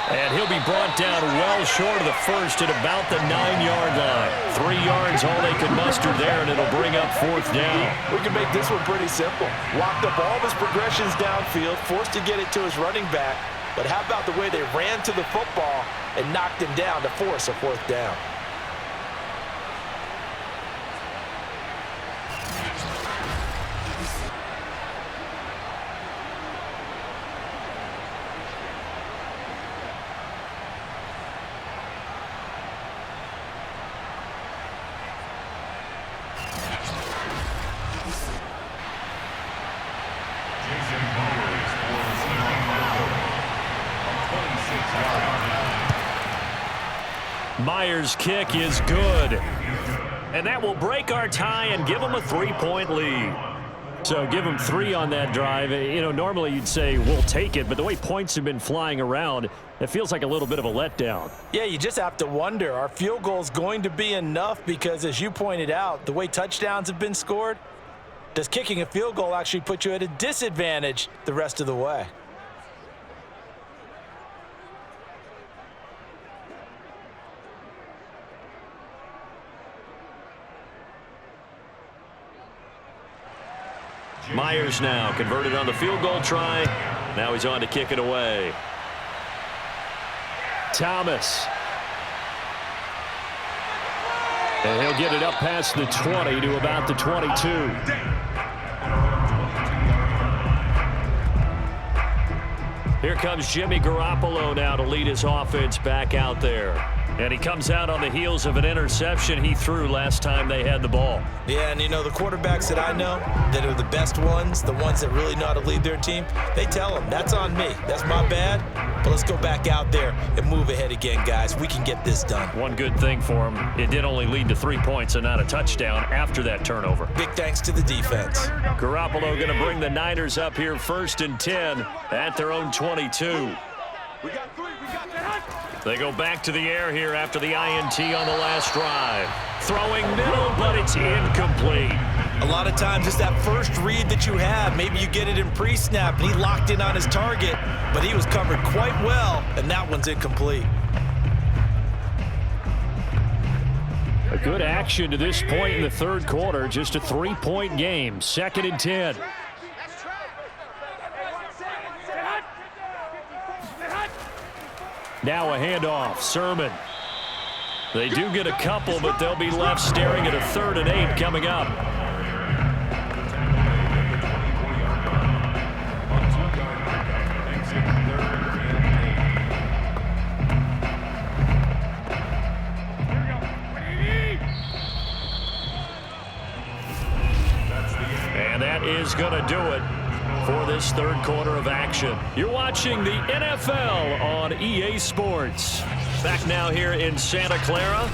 Speaker 2: And he'll be brought down well short of the first at about the 9-yard line. 3 yards all they can muster there, and it'll bring up 4th down.
Speaker 3: We can make this one pretty simple. Locked up all of his progressions downfield, forced to get it to his running back. But how about the way they ran to the football and knocked him down to force a 4th down?
Speaker 2: Myers' kick is good. And that will break our tie and give them a 3-point lead.
Speaker 6: So give them 3 on that drive. You know, normally you'd say we'll take it, but the way points have been flying around, it feels like a little bit of a letdown.
Speaker 3: Yeah, you just have to wonder, are field goals going to be enough? Because as you pointed out, the way touchdowns have been scored, does kicking a field goal actually put you at a disadvantage the rest of the way?
Speaker 2: Myers now converted on the field goal try. Now he's on to kick it away.
Speaker 6: Thomas. And he'll get it up past the 20 to about the 22.
Speaker 2: Here comes Jimmy Garoppolo now to lead his offense back out there. And he comes out on the heels of an interception he threw last time they had the ball.
Speaker 3: Yeah, and you know, the quarterbacks that I know that are the best ones, the ones that really know how to lead their team, they tell them, that's on me. That's my bad. But let's go back out there and move ahead again, guys. We can get this done.
Speaker 2: One good thing for him, it did only lead to 3 points and not a touchdown after that turnover.
Speaker 3: Big thanks to the defense.
Speaker 2: Garoppolo going to bring the Niners up here 1st and 10 at their own 22.
Speaker 4: We got 3. We got that.
Speaker 2: They go back to the air here after the INT on the last drive. Throwing middle, but it's incomplete.
Speaker 3: A lot of times it's that first read that you have. Maybe you get it in pre-snap, and he locked in on his target, but he was covered quite well, and that one's incomplete.
Speaker 2: A good action to this point in the third quarter. Just a 3-point game. 2nd and 10. Now a handoff. Sermon. They do get a couple, but they'll be left staring at a 3rd and 8 coming up. And that is going to do it for this third quarter of action. You're watching the NFL on EA Sports. Back now here in Santa Clara.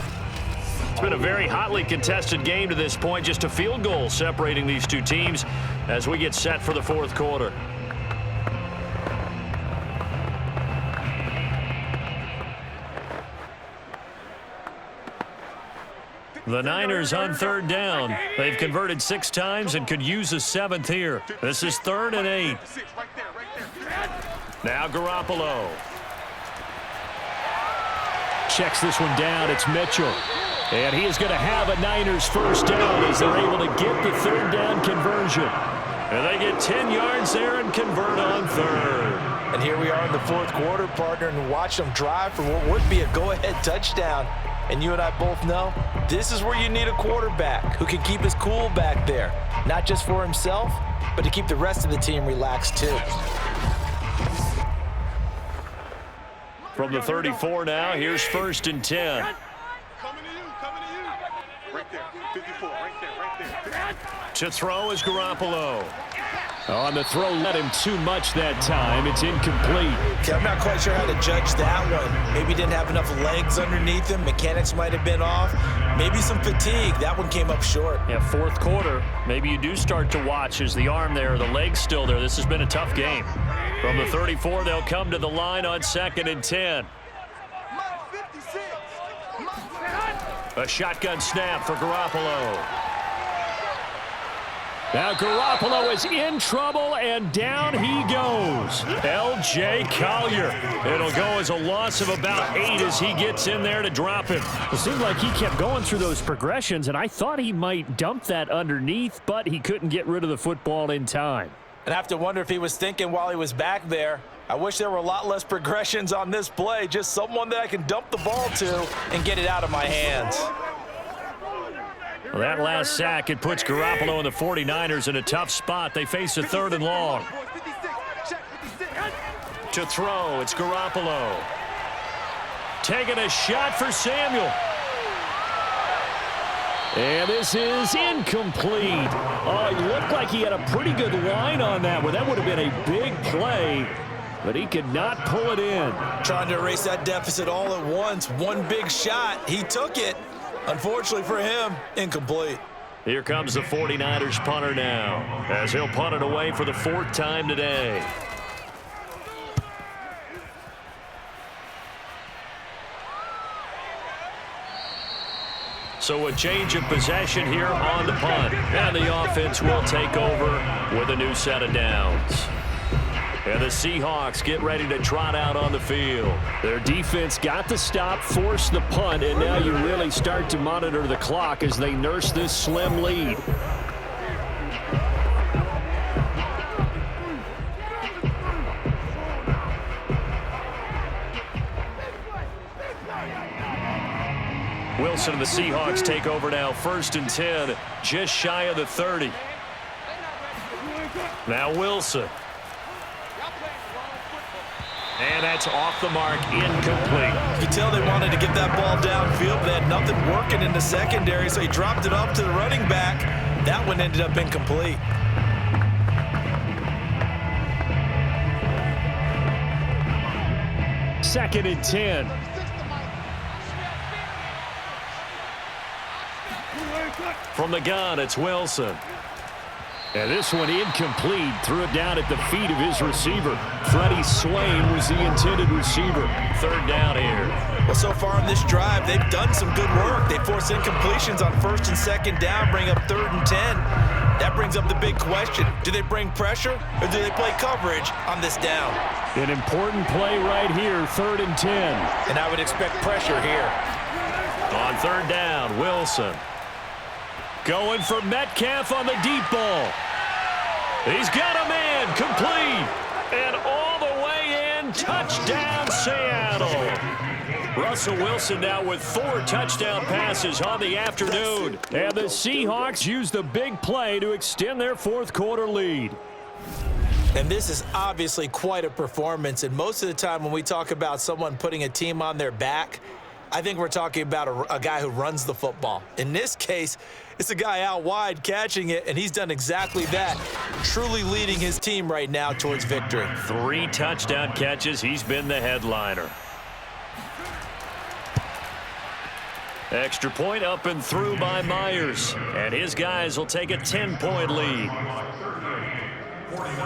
Speaker 2: It's been a very hotly contested game to this point. Just a field goal separating these two teams as we get set for the fourth quarter. The Niners on 3rd down. They've converted 6 times and could use a 7th here. This is 3rd and 8. Now Garoppolo. Checks this one down. It's Mitchell. And he is going to have a Niners first down as they're able to get the 3rd down conversion. And they get 10 yards there and convert on 3rd.
Speaker 3: And here we are in the fourth quarter, partner, and watch them drive for what would be a go-ahead touchdown. And you and I both know this is where you need a quarterback who can keep his cool back there. Not just for himself, but to keep the rest of the team relaxed too.
Speaker 2: From the 34 now, here's 1st and 10.
Speaker 4: Coming to you. Right there. 54. Right there.
Speaker 2: To throw is Garoppolo. On the throw, let him too much that time. It's incomplete.
Speaker 3: Okay, I'm not quite sure how to judge that one. Maybe he didn't have enough legs underneath him. Mechanics might have been off. Maybe some fatigue. That one came up short.
Speaker 2: Yeah, fourth quarter. Maybe you do start to watch as the arm there, the leg's still there. This has been a tough game. From the 34, they'll come to the line on 2nd and 10. A shotgun snap for Garoppolo. Now Garoppolo is in trouble, and down he goes. L.J. Collier. It'll go as a loss of about 8 as he gets in there to drop him.
Speaker 6: It seemed like he kept going through those progressions, and I thought he might dump that underneath, but he couldn't get rid of the football in time.
Speaker 3: And I have to wonder if he was thinking while he was back there, I wish there were a lot less progressions on this play, just someone that I can dump the ball to and get it out of my hands.
Speaker 2: Well, that last sack, it puts Garoppolo and the 49ers in a tough spot. They face a 3rd and long. To throw, it's Garoppolo. Taking a shot for Samuel. And this is incomplete. Oh, it looked like he had a pretty good line on that one. That would have been a big play, but he could not pull it in.
Speaker 3: Trying to erase that deficit all at once. One big shot. He took it. Unfortunately for him, incomplete.
Speaker 2: Here comes the 49ers punter now, as he'll punt it away for the 4th time today. So a change of possession here on the punt, and the offense will take over with a new set of downs. And the Seahawks get ready to trot out on the field.
Speaker 6: Their defense got the stop, forced the punt, and now you really start to monitor the clock as they nurse this slim lead.
Speaker 2: Wilson and the Seahawks take over now, 1st and 10, just shy of the 30. Now Wilson. And that's off the mark, incomplete.
Speaker 3: You can tell they wanted to get that ball downfield, but they had nothing working in the secondary, so he dropped it off to the running back. That one ended up incomplete.
Speaker 6: Second and 10.
Speaker 2: From the gun, it's Wilson.
Speaker 6: And this one incomplete. Threw it down at the feet of his receiver. Freddie Swain was the intended receiver.
Speaker 2: Third down here.
Speaker 3: Well, so far in this drive, they've done some good work. They force incompletions on first and second down, bring up 3rd and 10. That brings up the big question. Do they bring pressure or do they play coverage on this down?
Speaker 6: An important play right here, 3rd and 10.
Speaker 3: And I would expect pressure here.
Speaker 2: On 3rd down, Wilson.
Speaker 6: Going for Metcalf on the deep ball. He's got a man, complete. And all the way in, touchdown Seattle. Russell Wilson now with 4 touchdown passes on the afternoon. And the Seahawks use the big play to extend their 4th quarter lead.
Speaker 3: And this is obviously quite a performance. And most of the time when we talk about someone putting a team on their back, I think we're talking about a guy who runs the football. In this case, it's a guy out wide catching it, and he's done exactly that, truly leading his team right now towards victory.
Speaker 2: 3 touchdown catches. He's been the headliner. Extra point up and through by Myers. And his guys will take a 10-point lead.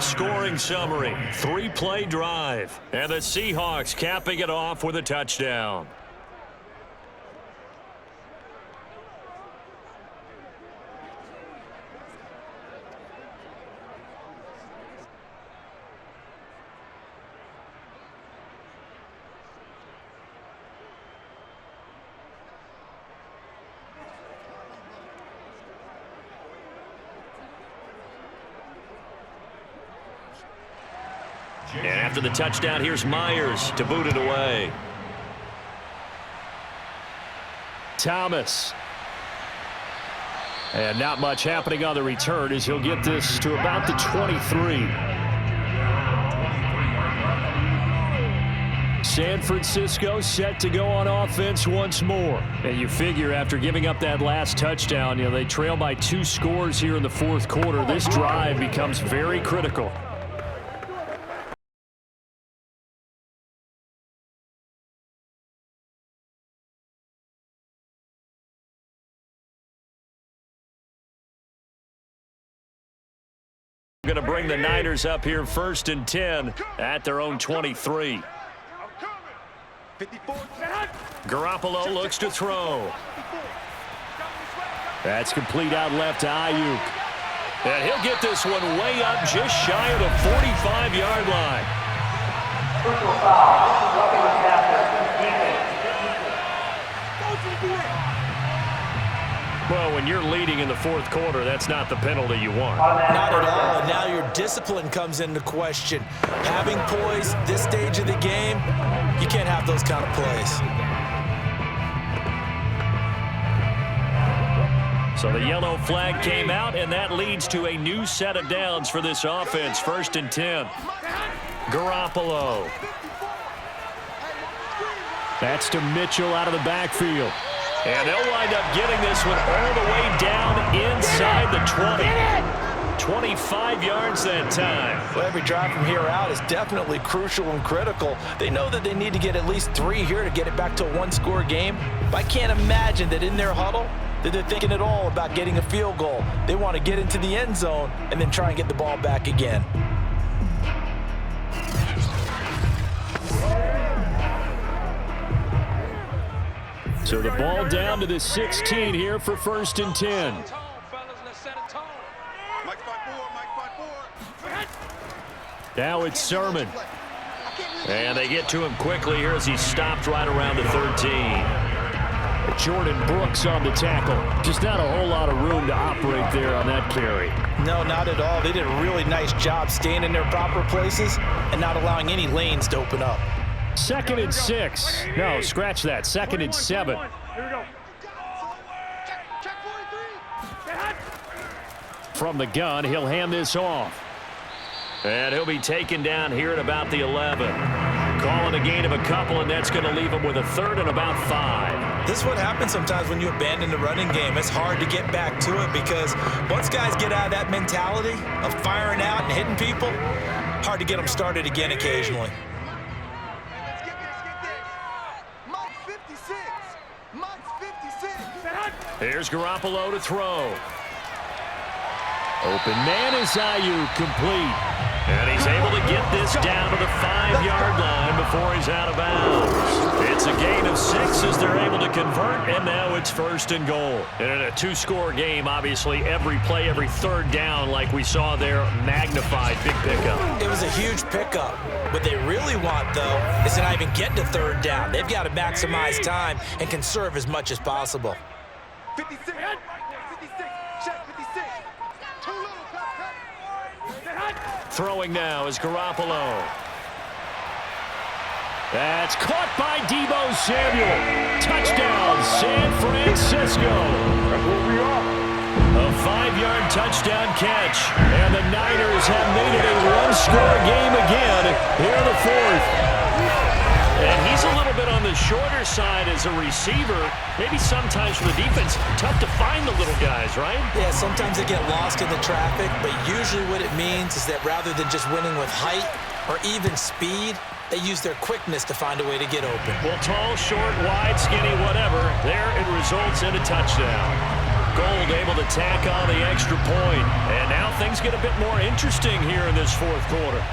Speaker 2: Scoring summary, 3-play drive. And the Seahawks capping it off with a touchdown. And after the touchdown, here's Myers to boot it away.
Speaker 6: Thomas. And not much happening on the return as he'll get this to about the 23. San Francisco set to go on offense once more. And you figure after giving up that last touchdown, they trail by 2 scores here in the 4th quarter. This drive becomes very critical. Going to bring the Niners up here 1st and 10 at their own 23. Garoppolo looks to throw. That's complete out left to Ayuk. And he'll get this one way up just shy of the 45-yard line. Well, when you're leading in the 4th quarter, that's not the penalty you want.
Speaker 3: Not at all, and now your discipline comes into question. Having poise this stage of the game, you can't have those kind of plays.
Speaker 2: So the yellow flag came out, and that leads to a new set of downs for this offense. 1st and 10. Garoppolo.
Speaker 6: That's to Mitchell out of the backfield.
Speaker 2: And they'll wind up getting this one all the way down inside the 20. 25 yards that time.
Speaker 3: Well, every drive from here out is definitely crucial and critical. They know that they need to get at least 3 here to get it back to a 1-score game. But I can't imagine that in their huddle that they're thinking at all about getting a field goal. They want to get into the end zone and then try and get the ball back again.
Speaker 6: So the ball down to the 16 here for 1st and 10. Now it's Sermon.
Speaker 2: And they get to him quickly here as he stopped right around the 13.
Speaker 6: Jordan Brooks on the tackle. Just not a whole lot of room to operate there on that carry.
Speaker 3: No, not at all. They did a really nice job staying in their proper places and not allowing any lanes to open up.
Speaker 6: 2nd and 6. No, scratch that. 2nd and 7. From the gun, he'll hand this off.
Speaker 2: And he'll be taken down here at about the 11. Calling a gain of a couple, and that's going to leave them with a third and about 5.
Speaker 3: This is what happens sometimes when you abandon the running game. It's hard to get back to it because once guys get out of that mentality of firing out and hitting people, hard to get them started again occasionally.
Speaker 4: Let's get this. Mike's 56. Mike's 56.
Speaker 2: Here's Garoppolo to throw. Open man is Ayuk, complete. And he's able to get this down to the 5-yard line before he's out of bounds. It's a gain of 6 as they're able to convert, and now it's 1st and goal. And in a 2-score game, obviously, every play, every third down, like we saw there, magnified, big pickup.
Speaker 3: It was a huge pickup. What they really want, though, is to not even get to 3rd down. They've got to maximize time and conserve as much as possible.
Speaker 4: 56. 56. Check 56. Too little,
Speaker 2: Throwing now is Garoppolo. That's caught by Deebo Samuel. Touchdown, San Francisco. A 5-yard touchdown catch. And the Niners have made it a 1-score game again here in the 4th. And he's a little bit on the shorter side as a receiver. Maybe sometimes for the defense, tough to find the little guys, right?
Speaker 3: Yeah, sometimes they get lost in the traffic, but usually what it means is that rather than just winning with height or even speed, they use their quickness to find a way to get open.
Speaker 2: Well, tall, short, wide, skinny, whatever, there it results in a touchdown. Gold able to tack on the extra point. And now things get a bit more interesting here in this 4th quarter.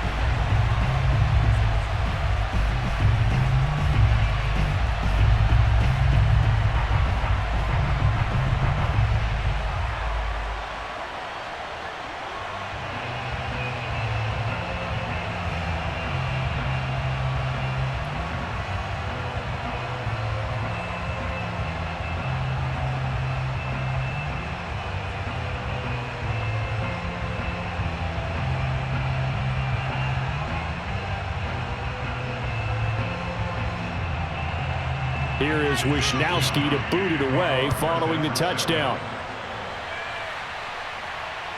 Speaker 2: Here is Wisnowski to boot it away following the touchdown.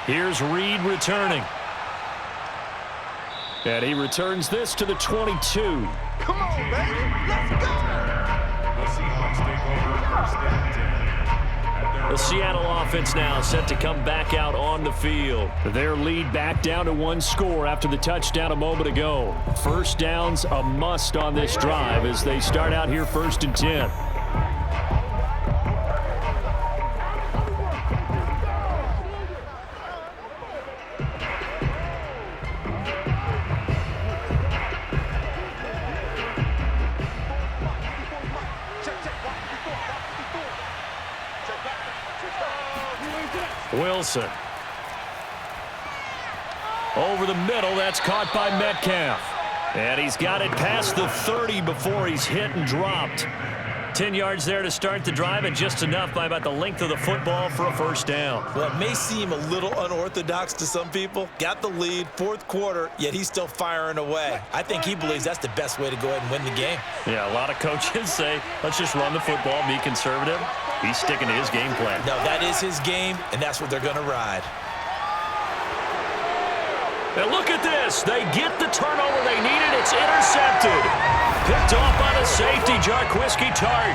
Speaker 2: Here's Reed returning. And he returns this to the 22.
Speaker 4: Come on, baby. Let's go.
Speaker 5: The Seahawks take over 1st and 10.
Speaker 2: The Seattle offense now set to come back out on the field. Their lead back down to 1 score after the touchdown a moment ago. 1st downs a must on this drive as they start out here 1st and 10. Wilson. Over the middle, that's caught by Metcalf. And he's got it past the 30 before he's hit and dropped. 10 yards there to start the drive, and just enough by about the length of the football for a 1st down.
Speaker 3: Well, it may seem a little unorthodox to some people. Got the lead, 4th quarter, yet he's still firing away. I think he believes that's the best way to go ahead and win the game.
Speaker 2: Yeah, a lot of coaches say, let's just run the football, be conservative. He's sticking to his game plan.
Speaker 3: No, that is his game, and that's what they're going to ride.
Speaker 2: And look at this. They get the turnover they needed. It's intercepted. Picked off by the safety, Jarquiski Tart.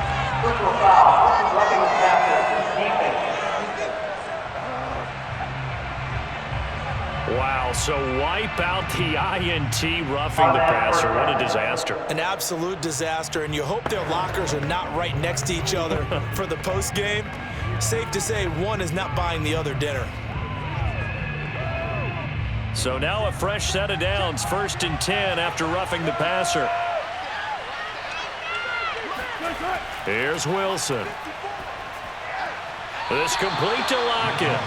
Speaker 2: Wow, so wipe out the INT, roughing the passer. What a disaster.
Speaker 3: An absolute disaster, and you hope their lockers are not right next to each other for the post game. Safe to say one is not buying the other dinner.
Speaker 2: So now a fresh set of downs, 1st and 10 after roughing the passer. Here's Wilson. This complete to Lockett.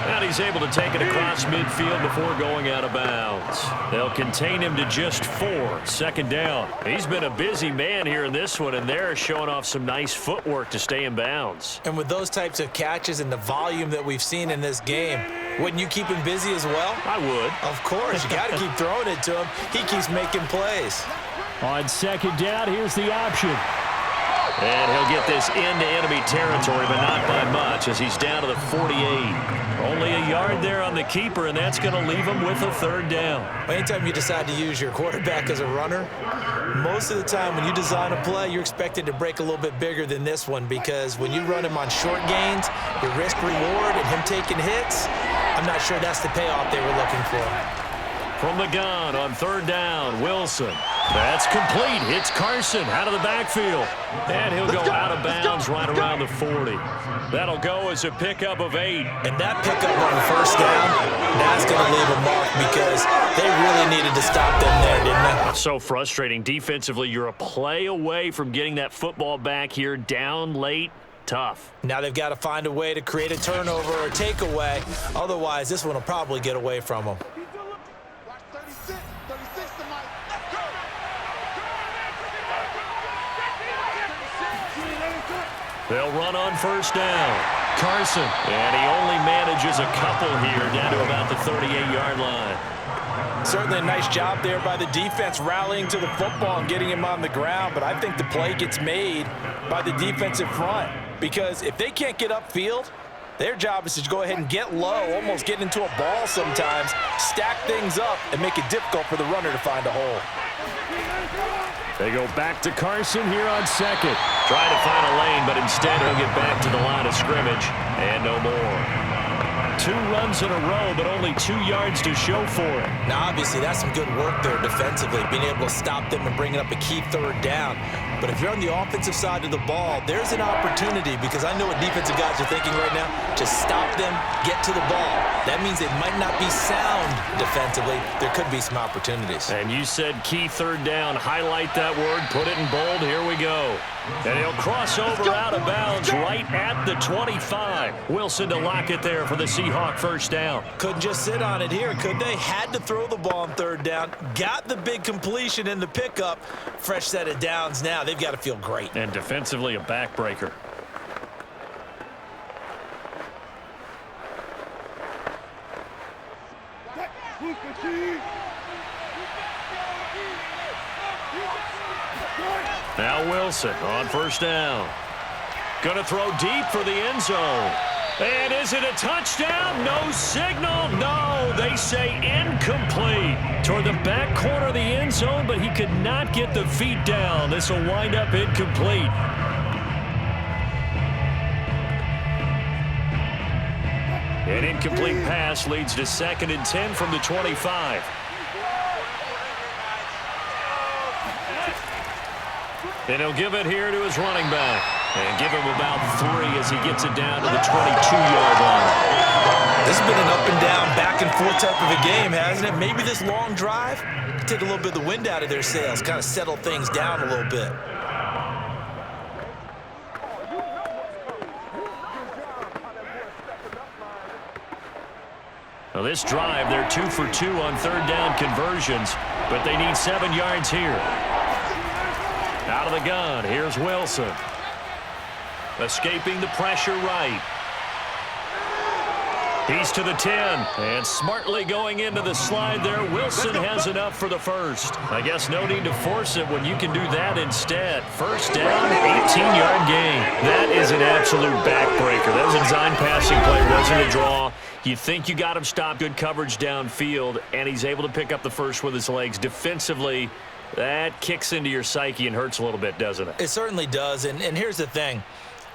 Speaker 2: And he's able to take it across midfield before going out of bounds. They'll contain him to just 4. 2nd down. He's been a busy man here in this one, and they're showing off some nice footwork to stay in bounds.
Speaker 3: And with those types of catches and the volume that we've seen in this game, wouldn't you keep him busy as well?
Speaker 2: I would.
Speaker 3: Of course. You got to keep throwing it to him. He keeps making plays.
Speaker 2: On 2nd down, here's the option. And he'll get this into enemy territory, but not by much. yards as he's down to the 48. Only a yard there on the keeper, and that's going to leave him with a third down.
Speaker 3: Anytime you decide to use your quarterback as a runner, most of the time when you design a play, you're expected to break a little bit bigger than this one, because when you run him on short gains, your risk-reward and him taking hits, I'm not sure that's the payoff they were looking for.
Speaker 2: From the gun on third down, Wilson. That's complete. Hits Carson out of the backfield. And he'll go out of bounds right around the 40. That'll go as a pickup of 8.
Speaker 3: And that pickup on the first down, that's going to leave a mark, because they really needed to stop them there, didn't they?
Speaker 2: That's so frustrating. Defensively, you're a play away from getting that football back here, down late. Tough.
Speaker 3: Now they've got to find a way to create a turnover or takeaway. Otherwise, this one will probably get away from them.
Speaker 4: Watch 36 tonight. Let's go.
Speaker 2: They'll run on first down. Carson. And he only manages a couple here, down to about the 38-yard line.
Speaker 3: Certainly a nice job there by the defense rallying to the football and getting him on the ground, but I think the play gets made by the defensive front, because if they can't get upfield, their job is to go ahead and get low, almost get into a ball sometimes, stack things up, and make it difficult for the runner to find a hole.
Speaker 2: They go back to Carson here on second. Trying to find a lane, but instead he'll get back to the line of scrimmage, and no more. 2 runs in a row, but only 2 yards to show for it.
Speaker 3: Now, obviously, that's some good work there defensively, being able to stop them and bringing up a key third down. But if you're on the offensive side of the ball, there's an opportunity, because I know what defensive guys are thinking right now. Just stop them, get to the ball. That means they might not be sound defensively. There could be some opportunities.
Speaker 2: And you said key third down. Highlight that word, put it in bold. Here we go. And he'll cross over out of bounds right at the 25. Wilson to lock it there for the Seahawk first down.
Speaker 3: Couldn't just sit on it here, could they? Had to throw the ball on third down. Got the big completion in the pickup. Fresh set of downs now. They've got to feel great.
Speaker 2: And defensively, a backbreaker. Now Wilson on first down. Going to throw deep for the end zone. And is it a touchdown? No signal. No, they say incomplete. Toward the back corner of the end zone, but he could not get the feet down. This will wind up incomplete. An incomplete pass leads to 2nd and 10 from the 25. And he'll give it here to his running back. And give him about 3 as he gets it down to the 22-yard line.
Speaker 3: This has been an up and down, back and forth type of a game, hasn't it? Maybe this long drive could take a little bit of the wind out of their sails, kind of settle things down a little bit.
Speaker 2: Now this drive, they're 2 for 2 on third down conversions, but they need 7 yards here. Out of the gun, here's Wilson. Escaping the pressure right. He's to the 10, and smartly going into the slide there. Wilson has enough for the first. I guess no need to force it when you can do that instead. First down, 18-yard gain. That is an absolute backbreaker. That was a design passing play, wasn't a draw. You think you got him stopped, good coverage downfield, and he's able to pick up the first with his legs. Defensively, that kicks into your psyche and hurts a little bit, doesn't it?
Speaker 3: It certainly does, and here's the thing.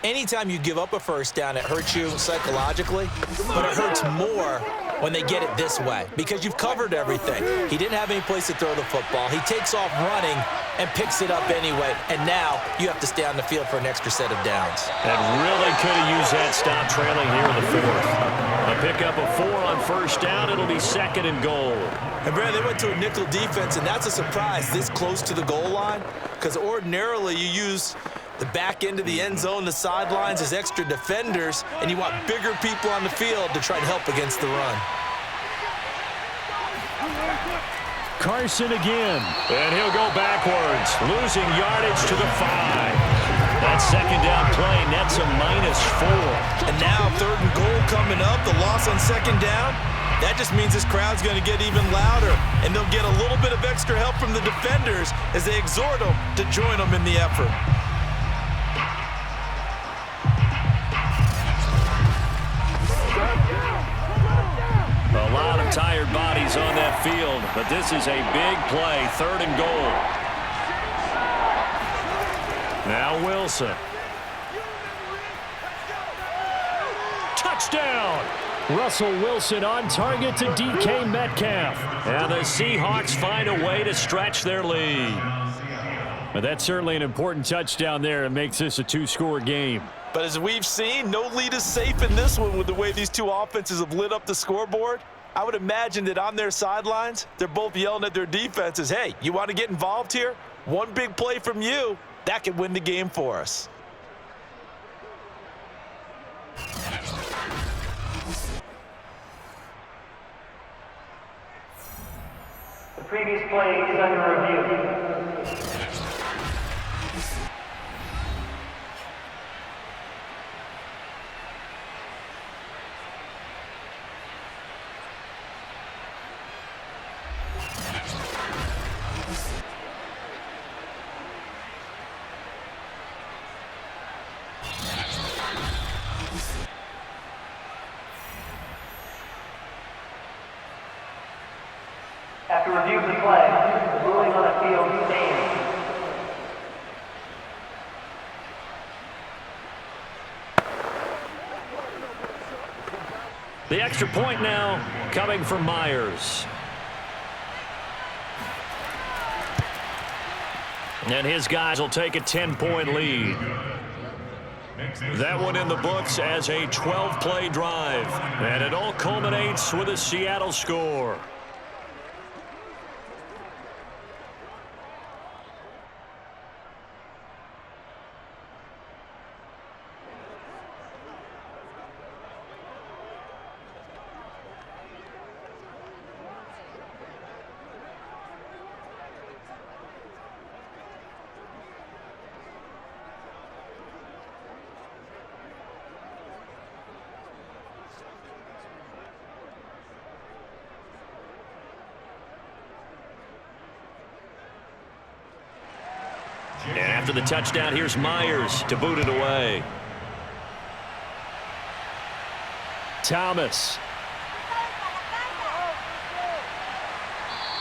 Speaker 3: Anytime you give up a first down, it hurts you psychologically, but it hurts more when they get it this way, because you've covered everything. He didn't have any place to throw the football. He takes off running and picks it up anyway, and now you have to stay on the field for an extra set of downs.
Speaker 2: And really could have used that stop trailing here in the 4th. A pickup of 4 on first down. It'll be 2nd and goal.
Speaker 3: And, Brad, they went to a nickel defense, and that's a surprise this close to the goal line, because ordinarily you use the back end of the end zone, the sidelines as extra defenders, and you want bigger people on the field to try to help against the run.
Speaker 2: Carson again, and he'll go backwards, losing yardage to the 5. That second down play nets a -4.
Speaker 3: And now 3rd and goal coming up, the loss on 2nd down. That just means this crowd's going to get even louder, and they'll get a little bit of extra help from the defenders as they exhort them to join them in the effort.
Speaker 2: field, but this is a big play, 3rd and goal. Now Wilson. Touchdown! Russell Wilson on target to DK Metcalf. And the Seahawks find a way to stretch their lead. But that's certainly an important touchdown there. It makes this a 2-score game.
Speaker 3: But as we've seen, no lead is safe in this one with the way these two offenses have lit up the scoreboard. I would imagine that on their sidelines, they're both yelling at their defenses, hey, you want to get involved here? One big play from you, that could win the game for us.
Speaker 8: The previous play is under review. After review of the play, the ruling on the field stands.
Speaker 2: The extra point now coming from Myers. And his guys will take a 10-point lead. That one in the books as a 12-play drive. And it all culminates with a Seattle score. And after the touchdown, here's Myers to boot it away. Thomas.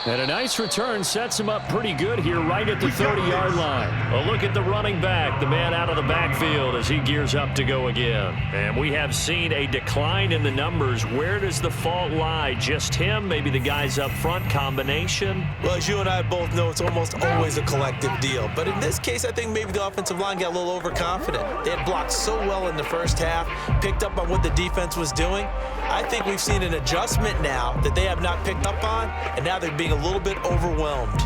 Speaker 2: And a nice return sets him up pretty good here right at the 30-yard line. Well, look at the running back, the man out of the backfield as he gears up to go again. And we have seen a decline in the numbers. Where does the fault lie? Just him? Maybe the guys up front? Combination?
Speaker 3: Well, as you and I both know, it's almost always a collective deal. But in this case, I think maybe the offensive line got a little overconfident. They had blocked so well in the first half, picked up on what the defense was doing. I think we've seen an adjustment now that they have not picked up on, and now they're being a little bit overwhelmed.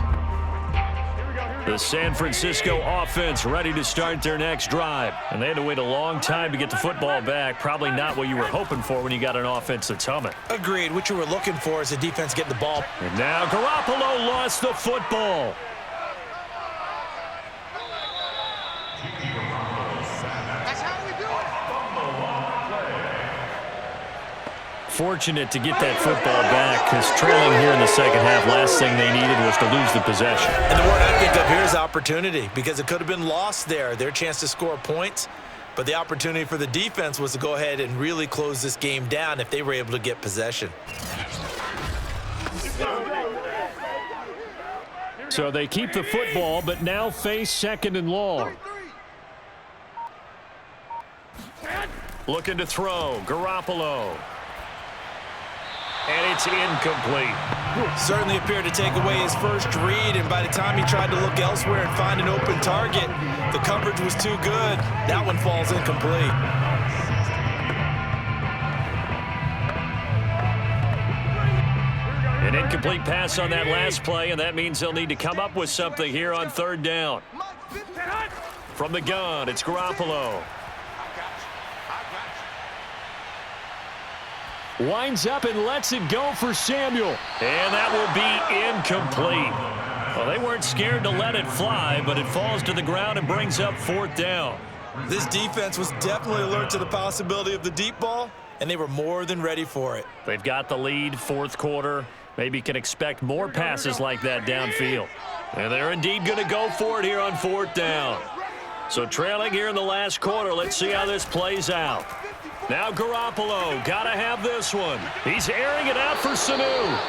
Speaker 2: The San Francisco offense ready to start their next drive. And they had to wait a long time to get the football back. Probably not what you were hoping for when you got an offense that's humming.
Speaker 3: Agreed. What you were looking for is the defense getting the ball.
Speaker 2: And now Garoppolo lost the football. Fortunate to get that football back because trailing here in the second half, last thing they needed was to lose the possession.
Speaker 3: And the word I picked up here is opportunity because it could have been lost there. Their chance to score points, but the opportunity for the defense was to go ahead and really close this game down if they were able to get possession.
Speaker 2: So they keep the football, but now face 2nd and long. Looking to throw, Garoppolo. And it's incomplete.
Speaker 3: Certainly appeared to take away his first read, and by the time he tried to look elsewhere and find an open target, the coverage was too good. That one falls incomplete.
Speaker 2: An incomplete pass on that last play, and that means they'll need to come up with something here on 3rd down. From the gun, it's Garoppolo. Winds up and lets it go for Samuel. And that will be incomplete. Well, they weren't scared to let it fly, but it falls to the ground and brings up 4th down.
Speaker 3: This defense was definitely alert to the possibility of the deep ball, and they were more than ready for it.
Speaker 2: They've got the lead, 4th quarter. Maybe can expect more passes like that downfield. And they're indeed going to go for it here on 4th down. So trailing here in the last quarter, let's see how this plays out. Now Garoppolo, gotta have this one. He's airing it out for Sanu.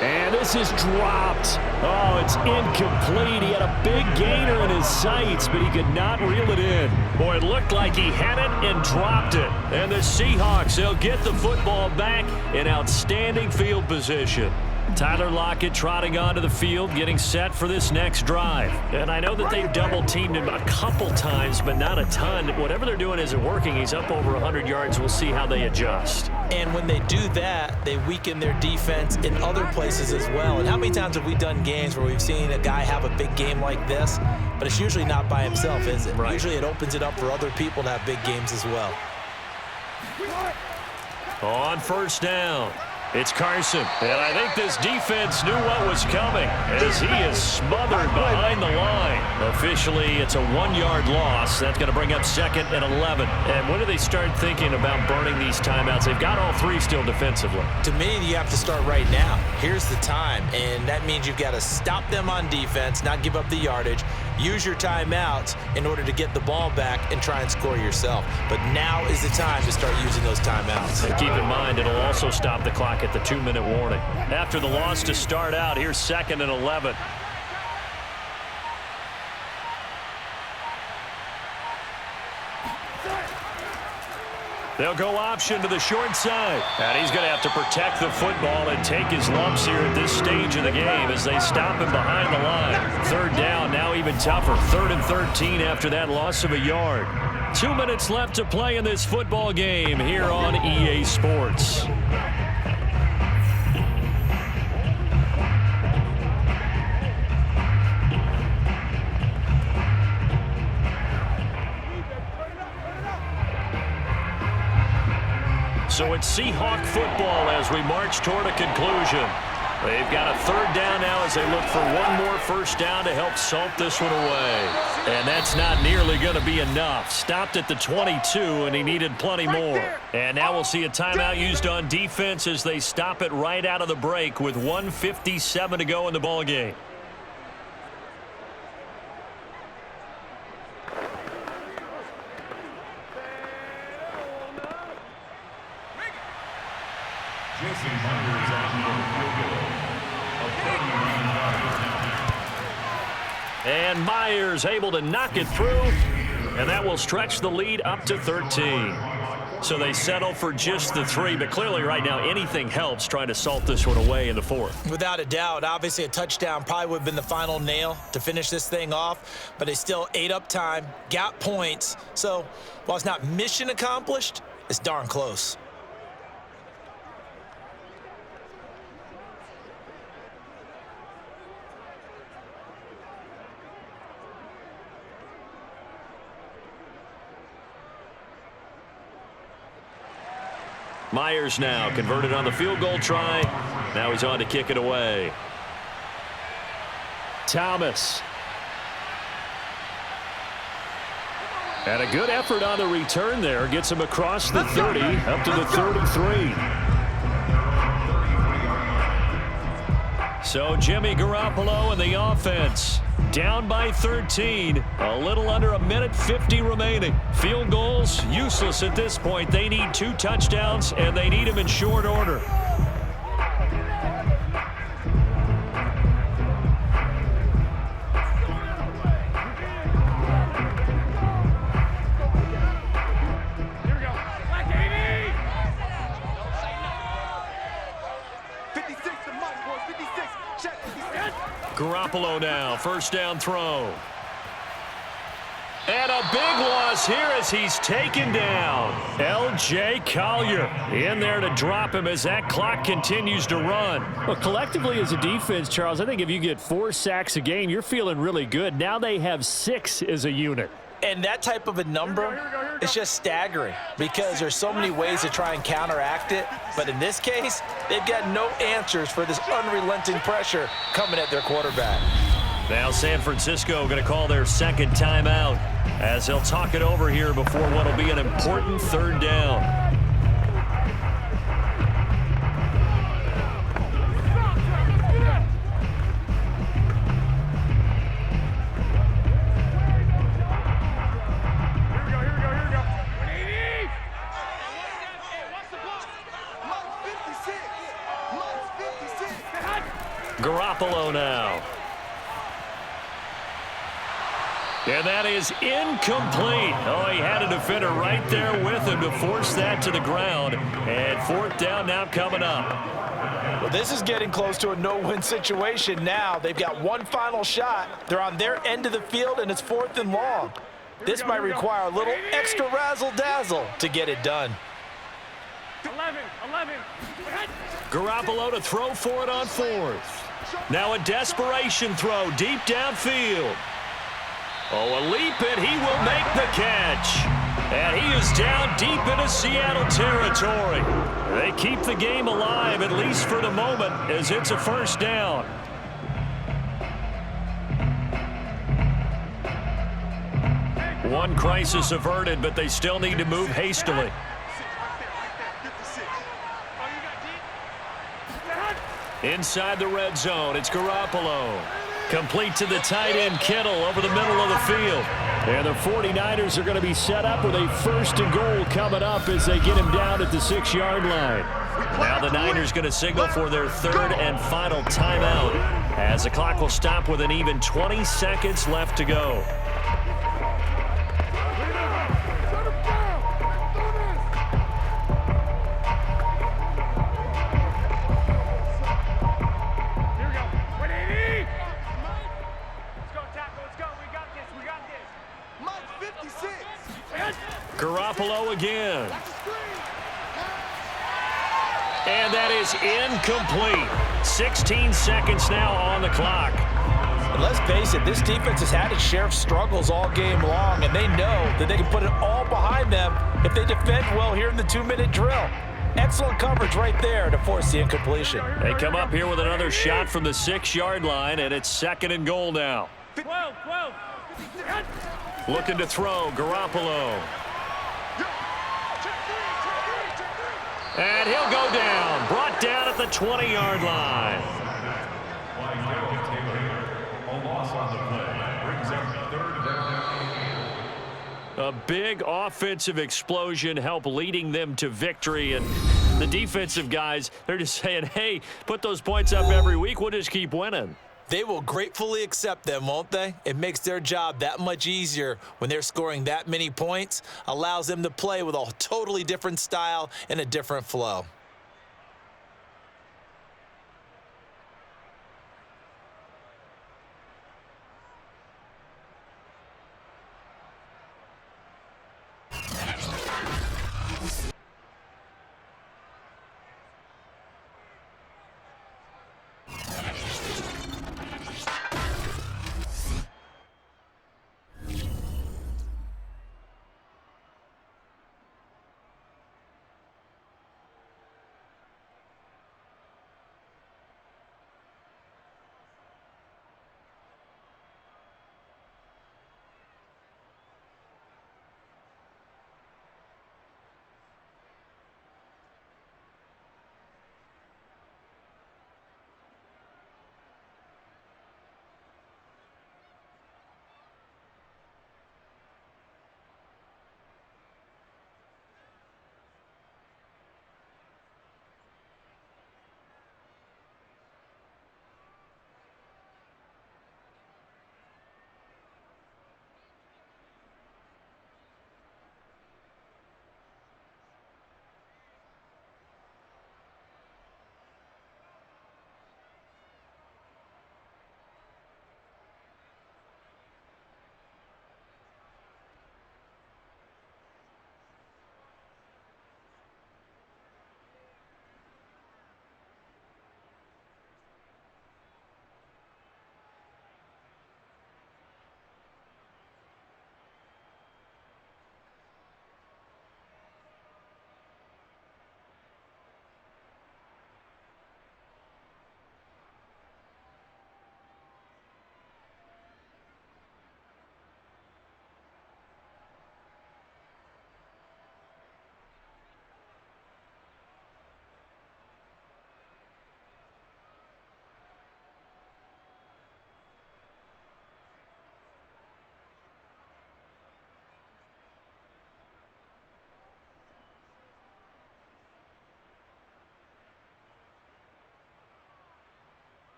Speaker 6: And this is dropped. Oh, it's incomplete. He had a big gainer in his sights, but he could not reel it in.
Speaker 2: Boy, it looked like he had it and dropped it. And the Seahawks, they'll get the football back in outstanding field position. Tyler Lockett trotting onto the field, getting set for this next drive. And I know that they've double-teamed him a couple times, but not a ton. Whatever they're doing isn't working. He's up over 100 yards. We'll see how they adjust.
Speaker 3: And when they do that, they weaken their defense in other places as well. And how many times have we done games where we've seen a guy have a big game like this, but it's usually not by himself, is it?
Speaker 2: Right.
Speaker 3: Usually it opens it up for other people to have big games as well.
Speaker 2: On first down, it's Carson. And I think this defense knew what was coming as he is smothered behind the line. Officially, it's a 1-yard loss. That's going to bring up 2nd and 11. And when do they start thinking about burning these timeouts? They've got all 3 still defensively.
Speaker 3: To me, you have to start right now. Here's the time, and that means you've got to stop them on defense, not give up the yardage, use your timeouts in order to get the ball back and try and score yourself. But now is the time to start using those timeouts.
Speaker 2: And keep in mind, it'll also stop the clock at the 2-minute warning. After the loss to start out, here's 2nd and 11. They'll go option to the short side. And he's going to have to protect the football and take his lumps here at this stage of the game as they stop him behind the line. 3rd down, now even tougher. 3rd and 13 after that loss of a yard. 2 minutes left to play in this football game here on EA Sports. So it's Seahawk football as we march toward a conclusion. They've got a 3rd down now as they look for one more first down to help salt this one away. And that's not nearly going to be enough. Stopped at the 22, and he needed plenty more. And now we'll see a timeout used on defense as they stop it right out of the break with 1:57 to go in the ballgame. And Myers able to knock it through, and that will stretch the lead up to 13. So they settle for just the 3, but clearly right now anything helps trying to salt this one away in the 4th.
Speaker 3: Without a doubt, obviously a touchdown probably would have been the final nail to finish this thing off, but they still ate up time, got points. So while it's not mission accomplished, it's darn close.
Speaker 2: Myers now converted on the field goal try. Now he's on to kick it away.
Speaker 6: Thomas. And a good effort on the return there. Gets him across the 30 up to the 33.
Speaker 2: So Jimmy Garoppolo and the offense down by 13. A little under 1:50 remaining. Field goals useless at this point. They need 2 touchdowns, and they need them in short order. Garoppolo now, first down throw. And a big loss here as he's taken down. L.J. Collier in there to drop him as that clock continues to run.
Speaker 6: Well, collectively as a defense, Charles, I think if you get 4 sacks a game, you're feeling really good. Now they have 6 as a unit.
Speaker 3: And that type of a number is just staggering because there's so many ways to try and counteract it. But in this case, they've got no answers for this unrelenting pressure coming at their quarterback.
Speaker 2: Now San Francisco going to call their 2nd timeout as they'll talk it over here before what will be an important 3rd down. Garoppolo now. And that is incomplete. Oh, he had a defender right there with him to force that to the ground. And fourth down now coming up.
Speaker 3: Well, this is getting close to a no-win situation now. They've got one final shot. They're on their end of the field, and it's 4th and long. This might require a little extra razzle-dazzle to get it done.
Speaker 4: 11.
Speaker 2: Garoppolo to throw for it on 4th. Now a desperation throw deep downfield. Oh, a leap, and he will make the catch. And he is down deep into Seattle territory. They keep the game alive, at least for the moment, as it's a first down. One crisis averted, but they still need to move hastily. Inside the red zone, it's Garoppolo. Complete to the tight end, Kittle, over the middle of the field. And the 49ers are going to be set up with a 1st and goal coming up as they get him down at the 6-yard line. Now the Niners going to signal for their 3rd and final timeout as the clock will stop with an even 20 seconds left to go. Garoppolo again. And that is incomplete. 16 seconds now on the clock.
Speaker 3: And let's face it, this defense has had its share of struggles all game long, and they know that they can put it all behind them if they defend well here in the 2-minute drill. Excellent coverage right there to force the incompletion.
Speaker 2: They come up here with another shot from the 6-yard line, and it's 2nd and goal now.
Speaker 4: 12.
Speaker 2: Looking to throw, Garoppolo. And he'll go down, brought down at the 20-yard line.
Speaker 5: A loss on the play brings up 3rd down.
Speaker 2: A big offensive explosion helped leading them to victory. And the defensive guys, they're just saying, hey, put those points up every week. We'll just keep winning.
Speaker 3: They will gratefully accept them, won't they? It makes their job that much easier when they're scoring that many points, allows them to play with a totally different style and a different flow.